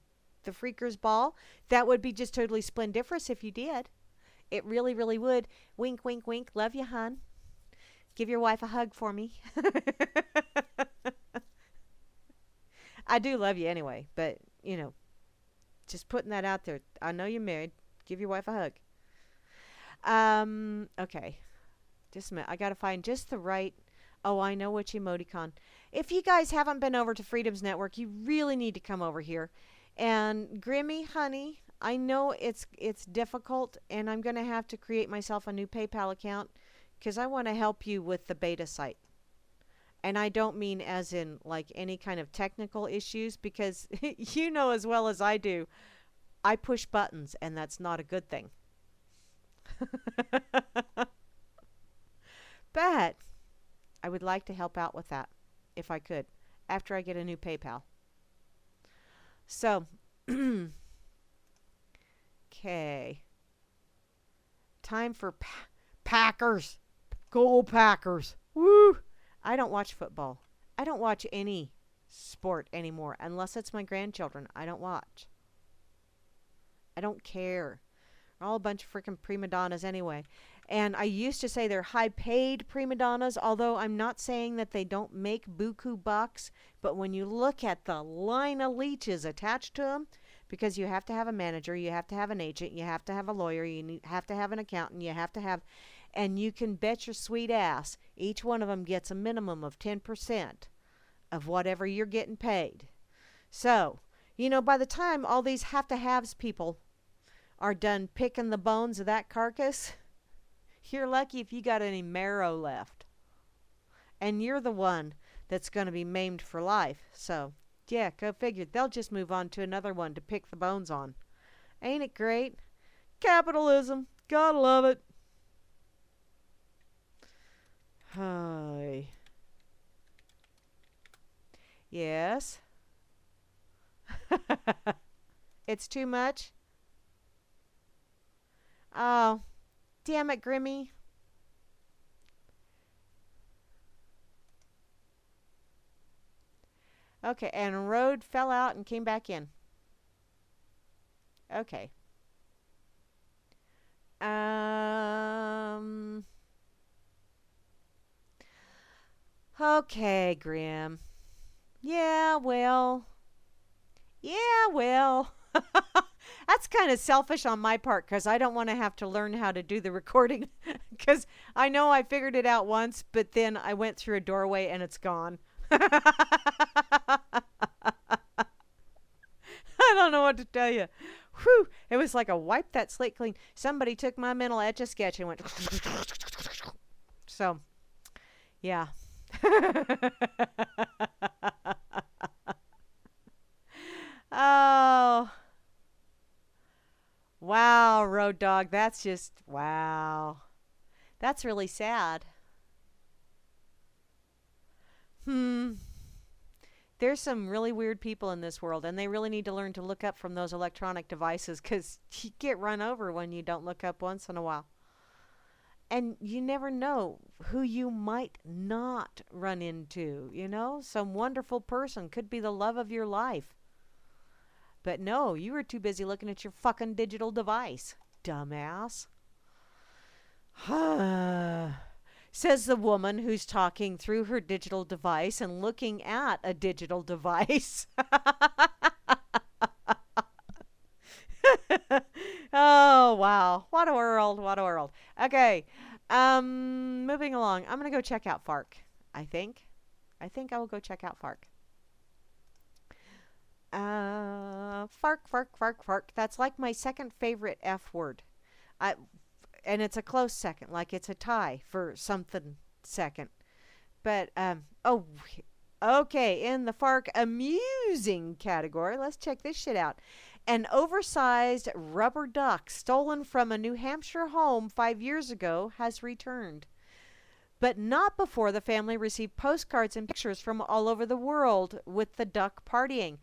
the Freakers Ball? That would be just totally splendiferous if you did. It really, really would. Wink, wink, wink. Love you, hon. Give your wife a hug for me. I do love you anyway, but, you know, just putting that out there. I know you're married. Give your wife a hug. Okay. Just a minute. I got to find just the right... Oh, I know which emoticon. If you guys haven't been over to Freedom's Network, you really need to come over here. And Grimmy, honey, I know it's difficult, and I'm going to have to create myself a new PayPal account because I want to help you with the beta site. And I don't mean as in like any kind of technical issues, because you know as well as I do, I push buttons, and that's not a good thing. But I would like to help out with that, if I could, after I get a new PayPal. So, okay. Time for Packers. Go Packers. Woo! I don't watch football. I don't watch any sport anymore, unless it's my grandchildren. I don't watch. I don't care. They're all a bunch of freaking prima donnas anyway. And I used to say they're high-paid prima donnas, although I'm not saying that they don't make buku bucks. But when you look at the line of leeches attached to them, because you have to have a manager, you have to have an agent, you have to have a lawyer, you have to have an accountant, you have to have... And you can bet your sweet ass, each one of them gets a minimum of 10% of whatever you're getting paid. So, you know, by the time all these have-to-haves people are done picking the bones of that carcass... You're lucky if you got any marrow left. And you're the one that's going to be maimed for life. So, yeah, go figure. They'll just move on to another one to pick the bones on. Ain't it great? Capitalism. Gotta love it. Hi. Yes. It's too much? Oh. Damn it, Grimmy. Okay, and road fell out and came back in. Okay. Okay, Grim. Yeah, well. That's kind of selfish on my part because I don't want to have to learn how to do the recording because I know I figured it out once, but then I went through a doorway and it's gone. I don't know what to tell you. Whew, it was like a wipe that slate clean. Somebody took my mental Etch-A-Sketch and went. So, yeah. Oh. Wow, Road Dog. That's just, wow. That's really sad. There's some really weird people in this world, and they really need to learn to look up from those electronic devices because you get run over when you don't look up once in a while. And you never know who you might not run into, you know? Some wonderful person could be the love of your life. But no, you were too busy looking at your fucking digital device, dumbass. Says the woman who's talking through her digital device and looking at a digital device. Oh, wow. What a world. What a world. Okay. Moving along. I'm going to go check out FARC, I think. I will go check out FARC. FARC. That's like my second favorite F word. And it's a close second, like it's a tie for something second. But, okay, in the FARC amusing category, let's check this shit out. An oversized rubber duck stolen from a New Hampshire home 5 years ago has returned. But not before the family received postcards and pictures from all over the world with the duck partying.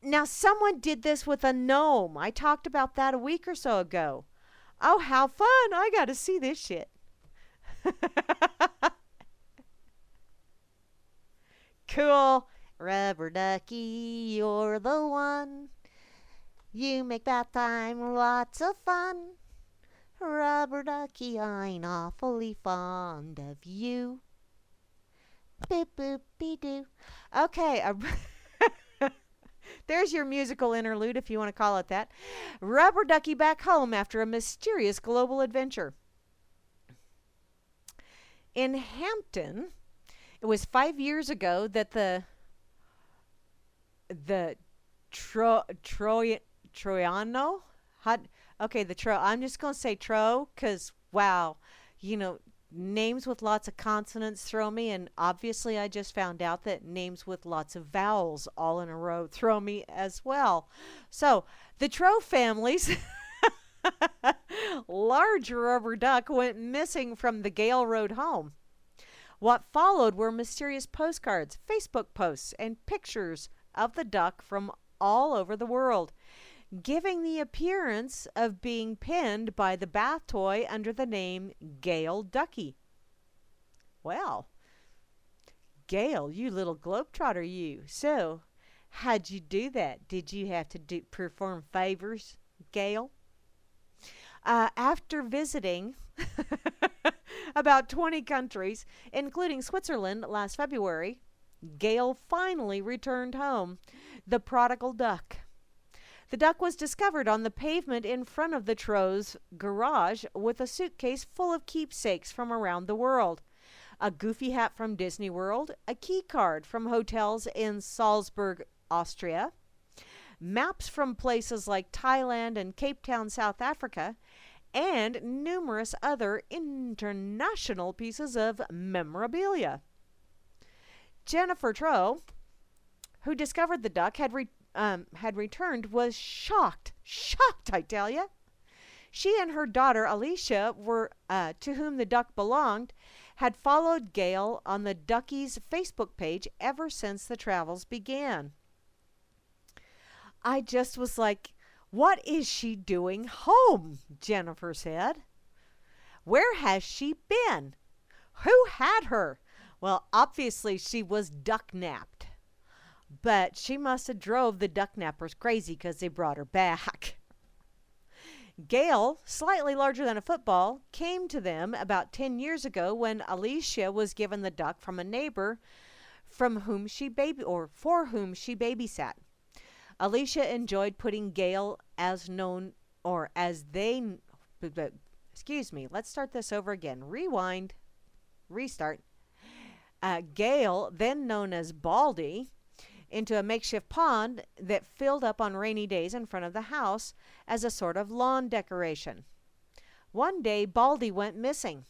Now, someone did this with a gnome. I talked about that a week or so ago. Oh, how fun. I got to see this shit. Cool. Rubber ducky, you're the one. You make bath time lots of fun. Rubber ducky, I'm awfully fond of you. Boop, boop, be doo. Okay. There's your musical interlude, if you want to call it that. Rubber ducky back home after a mysterious global adventure. In Hampton, it was 5 years ago that the Troiano? I'm just going to say Tro because, wow, names with lots of consonants throw me, and obviously I just found out that names with lots of vowels all in a row throw me as well. So, the Tro family's large rubber duck went missing from the Gale Road home. What followed were mysterious postcards, Facebook posts, and pictures of the duck from all over the world, giving the appearance of being pinned by the bath toy under the name Gale Ducky. Well, Gale, you little globetrotter, you. So, how'd you do that? Did you have to perform favors, Gale? After visiting about 20 countries, including Switzerland last February, Gale finally returned home, the prodigal duck. The duck was discovered on the pavement in front of the Tro's garage with a suitcase full of keepsakes from around the world. A goofy hat from Disney World, a key card from hotels in Salzburg, Austria, maps from places like Thailand and Cape Town, South Africa, and numerous other international pieces of memorabilia. Jennifer Tro, who discovered the duck, had returned, was shocked, I tell you. She and her daughter Alicia were, to whom the duck belonged, had followed Gale on the ducky's Facebook page ever since the travels began. I just was like, what is she doing home? Jennifer said. Where has she been? Who had her? Well, obviously she was duck-napped. But she must have drove the duck-nappers crazy because they brought her back. Gale, slightly larger than a football, came to them about 10 years ago when Alicia was given the duck from a neighbor for whom she babysat. Alicia enjoyed putting Gail as known, or as they, excuse me, let's start this over again. Rewind, restart. Gail, then known as Baldy, into a makeshift pond that filled up on rainy days in front of the house as a sort of lawn decoration. One day, Baldy went missing.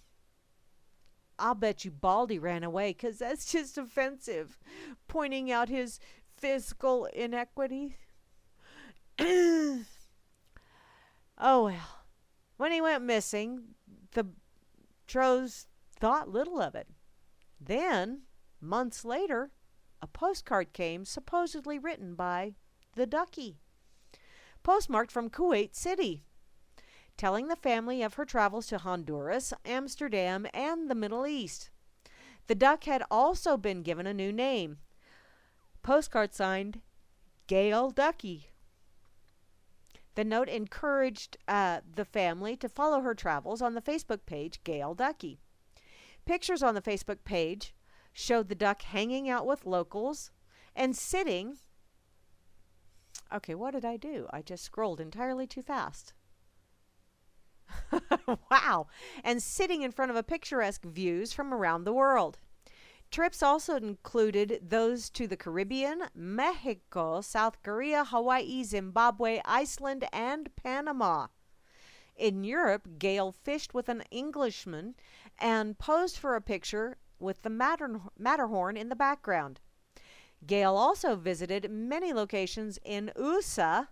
I'll bet you Baldy ran away, 'cause that's just offensive, pointing out his physical inequity. Oh well. When he went missing, the Tros thought little of it. Then, months later, a postcard came, supposedly written by the Ducky, postmarked from Kuwait City, telling the family of her travels to Honduras, Amsterdam, and the Middle East. The duck had also been given a new name. Postcard signed, Gail Ducky. The note encouraged the family to follow her travels on the Facebook page, Gail Ducky. Pictures on the Facebook page showed the duck hanging out with locals and sitting. Okay, what did I do? I just scrolled entirely too fast. Wow. And sitting in front of a picturesque views from around the world. Trips also included those to the Caribbean, Mexico, South Korea, Hawaii, Zimbabwe, Iceland, and Panama. In Europe, Gail fished with an Englishman and posed for a picture with the Matterhorn in the background. Gail also visited many locations in USA,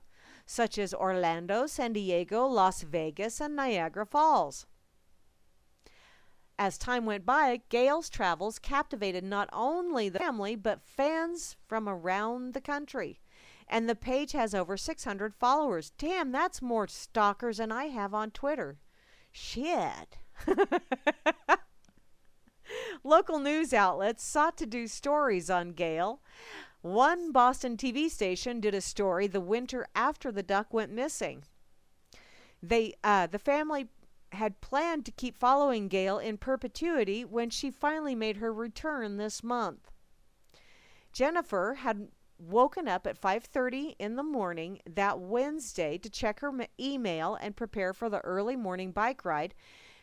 such as Orlando, San Diego, Las Vegas, and Niagara Falls. As time went by, Gail's travels captivated not only the family, but fans from around the country. And the page has over 600 followers. Damn, that's more stalkers than I have on Twitter. Shit. Local news outlets sought to do stories on Gail. One Boston TV station did a story the winter after the duck went missing. The family had planned to keep following Gail in perpetuity when she finally made her return this month. Jennifer had woken up at 5:30 in the morning that Wednesday to check her email and prepare for the early morning bike ride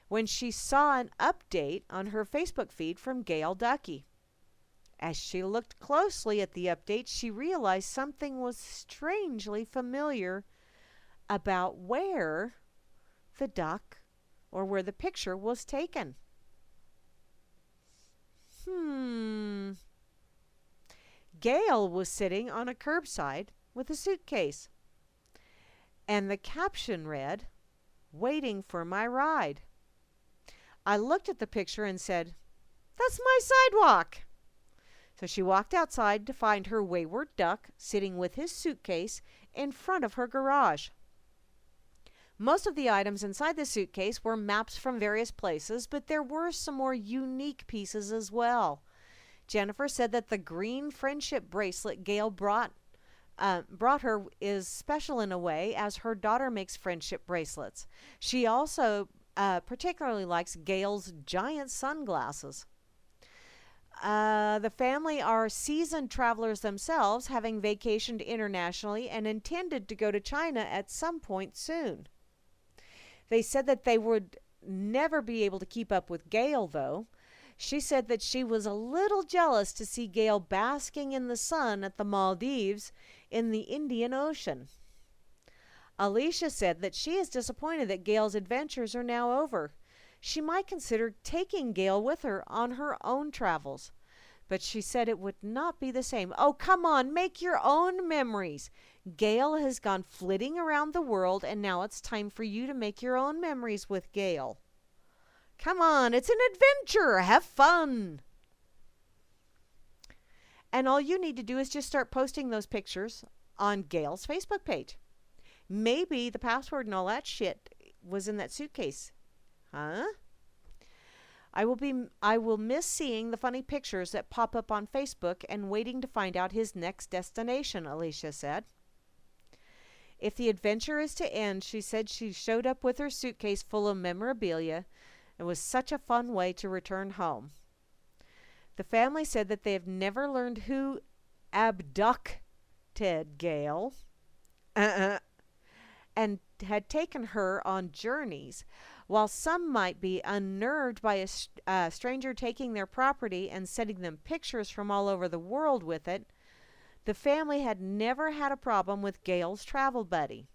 when she saw an update on her Facebook feed from Gail Ducky. As she looked closely at the update, she realized something was strangely familiar about where the duck, or where the picture was taken. Gail was sitting on a curbside with a suitcase. And the caption read, "Waiting for my ride." I looked at the picture and said, "That's my sidewalk." So she walked outside to find her wayward duck sitting with his suitcase in front of her garage. Most of the items inside the suitcase were maps from various places, but there were some more unique pieces as well. Jennifer said that the green friendship bracelet Gail brought her is special in a way, as her daughter makes friendship bracelets. She also particularly likes Gail's giant sunglasses. The family are seasoned travelers themselves, having vacationed internationally and intended to go to China at some point soon. They said that they would never be able to keep up with Gail, though. She said that she was a little jealous to see Gail basking in the sun at the Maldives in the Indian Ocean. Alicia said that she is disappointed that Gail's adventures are now over. She might consider taking Gail with her on her own travels, but she said it would not be the same. Oh, come on, make your own memories. Gail has gone flitting around the world, and now it's time for you to make your own memories with Gail. Come on, it's an adventure. Have fun. And all you need to do is just start posting those pictures on Gail's Facebook page. Maybe the password and all that shit was in that suitcase. Huh? I will miss seeing the funny pictures that pop up on Facebook and waiting to find out his next destination, Alicia said. If the adventure is to end, she said she showed up with her suitcase full of memorabilia. It was such a fun way to return home. The family said that they have never learned who Abduck Gale, and had taken her on journeys. While some might be unnerved by a stranger taking their property and sending them pictures from all over the world with it, the family had never had a problem with Gale's travel buddy.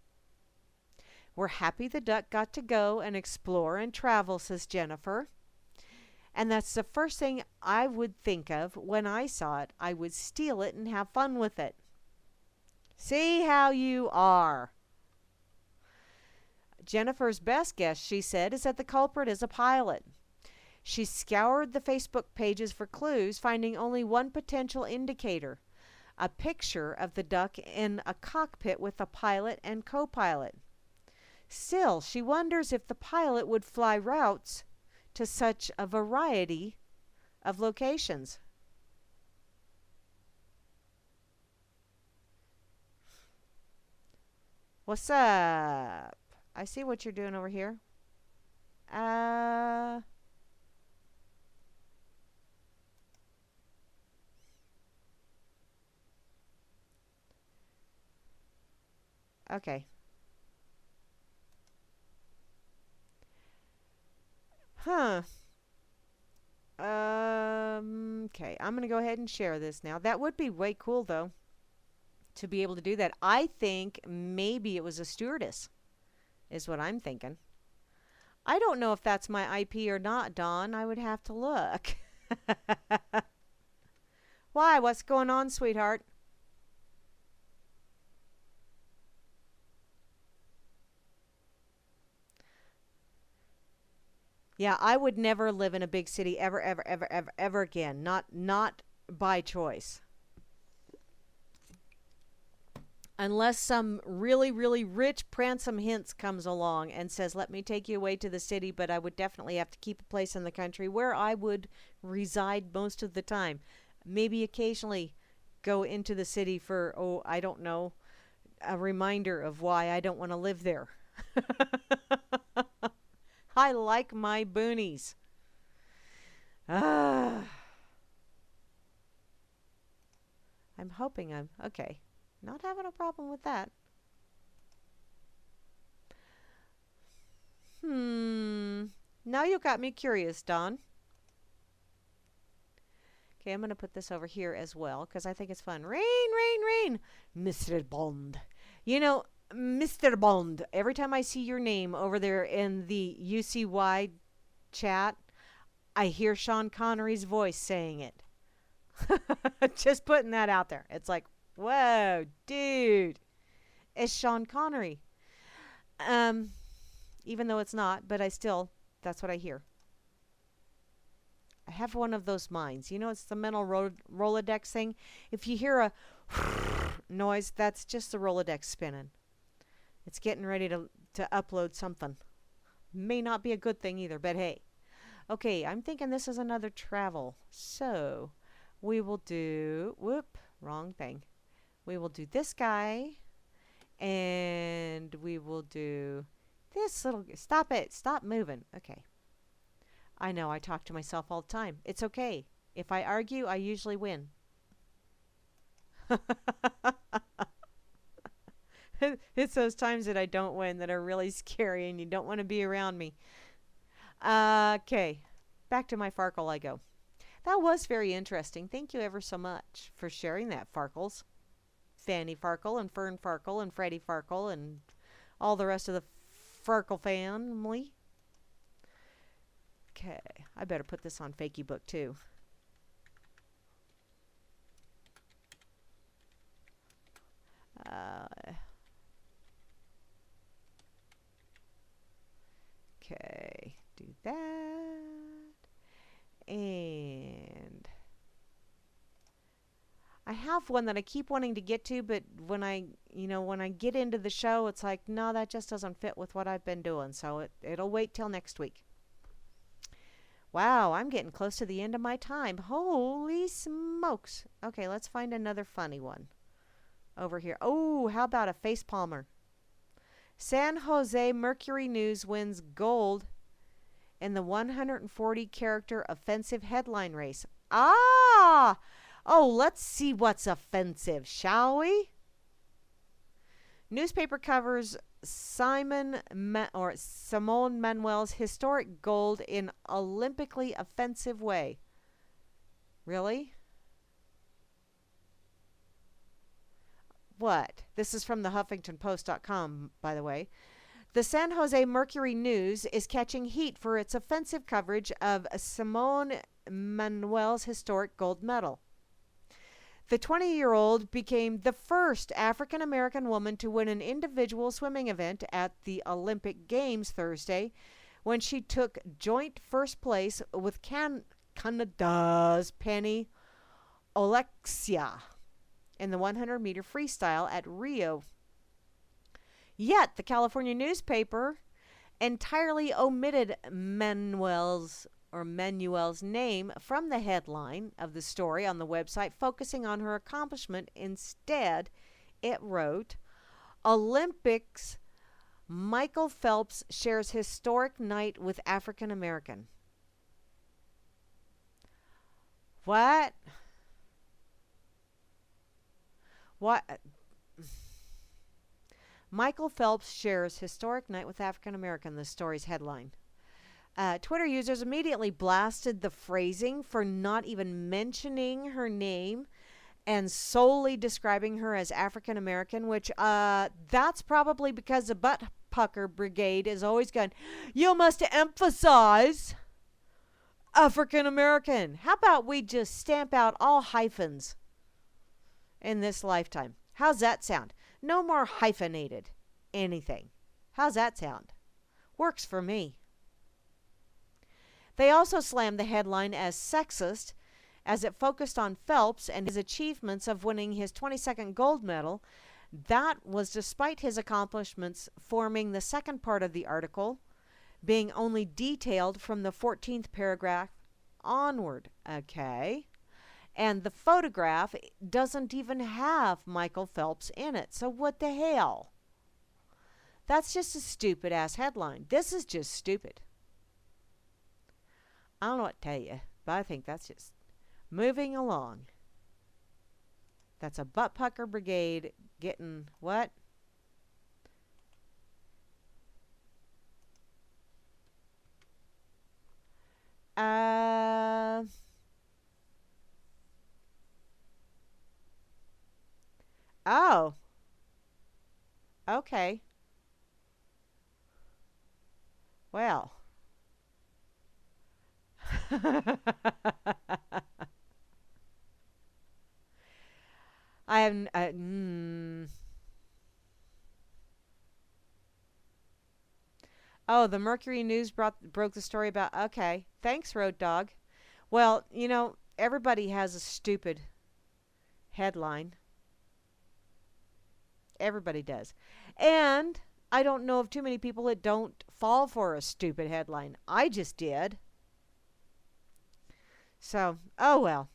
"We're happy the duck got to go and explore and travel," says Jennifer. "And that's the first thing I would think of when I saw it. I would steal it and have fun with it." See how you are. Jennifer's best guess, she said, is that the culprit is a pilot. She scoured the Facebook pages for clues, finding only one potential indicator: a picture of the duck in a cockpit with a pilot and co-pilot. Still, she wonders if the pilot would fly routes to such a variety of locations. What's up? I see what you're doing over here. Okay. Huh. Okay, I'm going to go ahead and share this now. That would be way cool, though, to be able to do that. I think maybe it was a stewardess, is what I'm thinking. I don't know if that's my IP or not, Dawn. I would have to look. Why? What's going on, sweetheart? Yeah, I would never live in a big city ever again. Not by choice. Unless some really, really rich Pransom Hints comes along and says, "Let me take you away to the city," but I would definitely have to keep a place in the country where I would reside most of the time. Maybe occasionally go into the city for, I don't know, a reminder of why I don't want to live there. I like my boonies. I'm hoping I'm okay. Not having a problem with that. Now you got me curious, Dawn. Okay, I'm going to put this over here as well because I think it's fun. Rain, rain, rain. Mr. Bond. You know, Mr. Bond, every time I see your name over there in the UCY chat, I hear Sean Connery's voice saying it. Just putting that out there. It's like, whoa, dude. It's Sean Connery. Even though it's not, but that's what I hear. I have one of those minds. You know, it's the mental Rolodex thing. If you hear a noise, that's just the Rolodex spinning. It's getting ready to upload something. May not be a good thing either, but hey. Okay, I'm thinking this is another travel. So we will do, wrong thing. We will do this guy, and we will do this little, stop it, stop moving. Okay. I know, I talk to myself all the time. It's okay. If I argue, I usually win. It's those times that I don't win that are really scary and you don't want to be around me. Okay, back to my Farkle I go. That was very interesting. Thank you ever so much for sharing that, Farkles. Fanny Farkle and Fern Farkle and Freddie Farkle and all the rest of the Farkle family. Okay, I better put this on Fakey Book too. Okay, do that. And I have one that I keep wanting to get to, but when I get into the show, it's like, no, that just doesn't fit with what I've been doing. So it'll wait till next week. Wow, I'm getting close to the end of my time. Holy smokes. Okay, let's find another funny one over here. Oh, how about a face palmer? San Jose Mercury News wins gold in the 140 character offensive headline race. Ah! Oh, let's see what's offensive, shall we? Newspaper covers Simone Manuel's historic gold in Olympically offensive way. Really? What? This is from the HuffingtonPost.com, by the way. The San Jose Mercury News is catching heat for its offensive coverage of Simone Manuel's historic gold medal. The 20-year-old became the first African-American woman to win an individual swimming event at the Olympic Games Thursday when she took joint first place with Canada's Penny Oleksiak in the 100-meter freestyle at Rio. Yet, the California newspaper entirely omitted Manuel's name from the headline of the story on the website, focusing on her accomplishment. Instead, it wrote, Olympics, Michael Phelps shares historic night with African American. What? What? Michael Phelps shares historic night with African American, the story's headline. Twitter users immediately blasted the phrasing for not even mentioning her name and solely describing her as African American, which that's probably because the butt pucker brigade is always going, you must emphasize African American. How about we just stamp out all hyphens in this lifetime? How's that sound? No more hyphenated anything. How's that sound? Works for me. They also slammed the headline as sexist, as it focused on Phelps and his achievements of winning his 22nd gold medal. That was despite his accomplishments forming the second part of the article, being only detailed from the 14th paragraph onward. Okay. And the photograph doesn't even have Michael Phelps in it. So what the hell? That's just a stupid-ass headline. This is just stupid. I don't know what to tell you, but I think that's just moving along. That's a butt pucker brigade getting what? Oh. Okay. Well. I have Oh, the Mercury News broke the story about. Okay, thanks, Road Dog. Well, everybody has a stupid headline. Everybody does, and I don't know of too many people that don't fall for a stupid headline. I just did. So, oh well.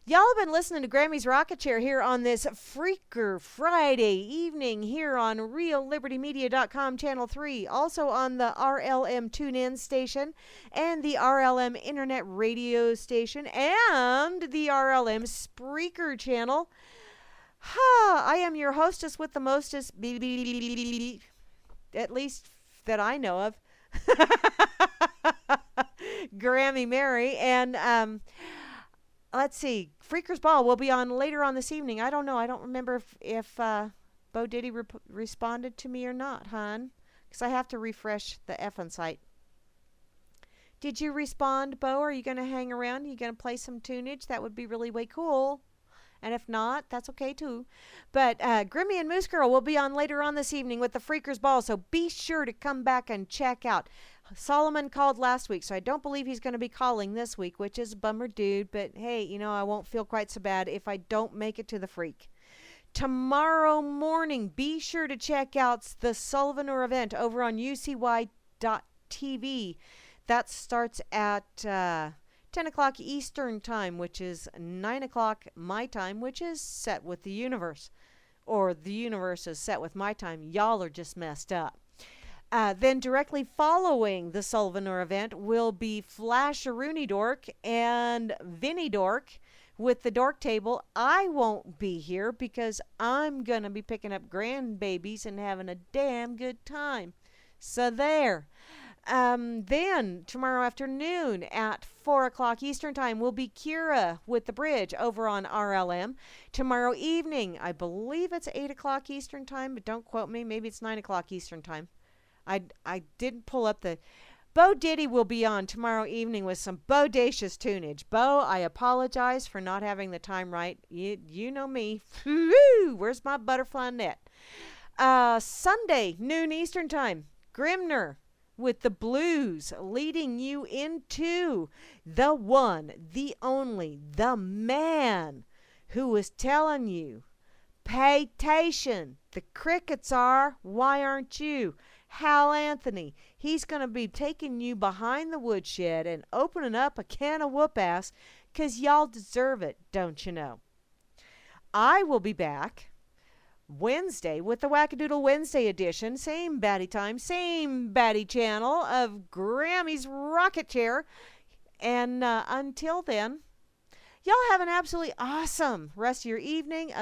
Y'all have been listening to Grammy's Rocket Chair here on this Freaker Friday evening here on RealLibertyMedia.com Channel 3. Also on the RLM TuneIn station and the RLM Internet Radio station and the RLM Spreaker channel. I am your hostess with the mostest, at least that I know of, Grammy Mary. And let's see, Freaker's Ball will be on later on this evening. I don't know. I don't remember if Bo Diddy responded to me or not, hon, because I have to refresh the effing site. Did you respond, Bo? Are you going to hang around? Are you going to play some tunage? That would be really way cool. And if not, that's okay too. But Grimmy and Moose Girl will be on later on this evening with the Freaker's Ball, so be sure to come back and check out. Solomon called last week, so I don't believe he's going to be calling this week, which is a bummer, dude. But hey, I won't feel quite so bad if I don't make it to the Freak. Tomorrow morning, be sure to check out the Sullivan event over on UCY.TV. That starts at 10 o'clock Eastern time, which is 9 o'clock my time, which is set with the universe. Or the universe is set with my time. Y'all are just messed up. Then directly following the Sullivan event will be Flash Rooney Dork and Vinny Dork with the dork table. I won't be here because I'm going to be picking up grandbabies and having a damn good time. So there. Then tomorrow afternoon at 4 o'clock Eastern Time will be Kira with the bridge over on RLM. Tomorrow evening, I believe it's 8 o'clock Eastern Time, but don't quote me. Maybe it's 9 o'clock Eastern Time. I didn't pull up the... Bo Diddy will be on tomorrow evening with some bodacious tunage. Bo, I apologize for not having the time right. You know me. Where's my butterfly net? Sunday, noon Eastern Time, Grimner with the blues, leading you into the one, the only, the man who was telling you, pay attention, the crickets are, why aren't you? Hal Anthony. He's going to be taking you behind the woodshed and opening up a can of whoop ass, 'cause y'all deserve it, don't you know? I will be back Wednesday with the Wackadoodle Wednesday edition. Same baddie time, same baddie channel of Grammy's Rocket Chair. And until then, y'all have an absolutely awesome rest of your evening.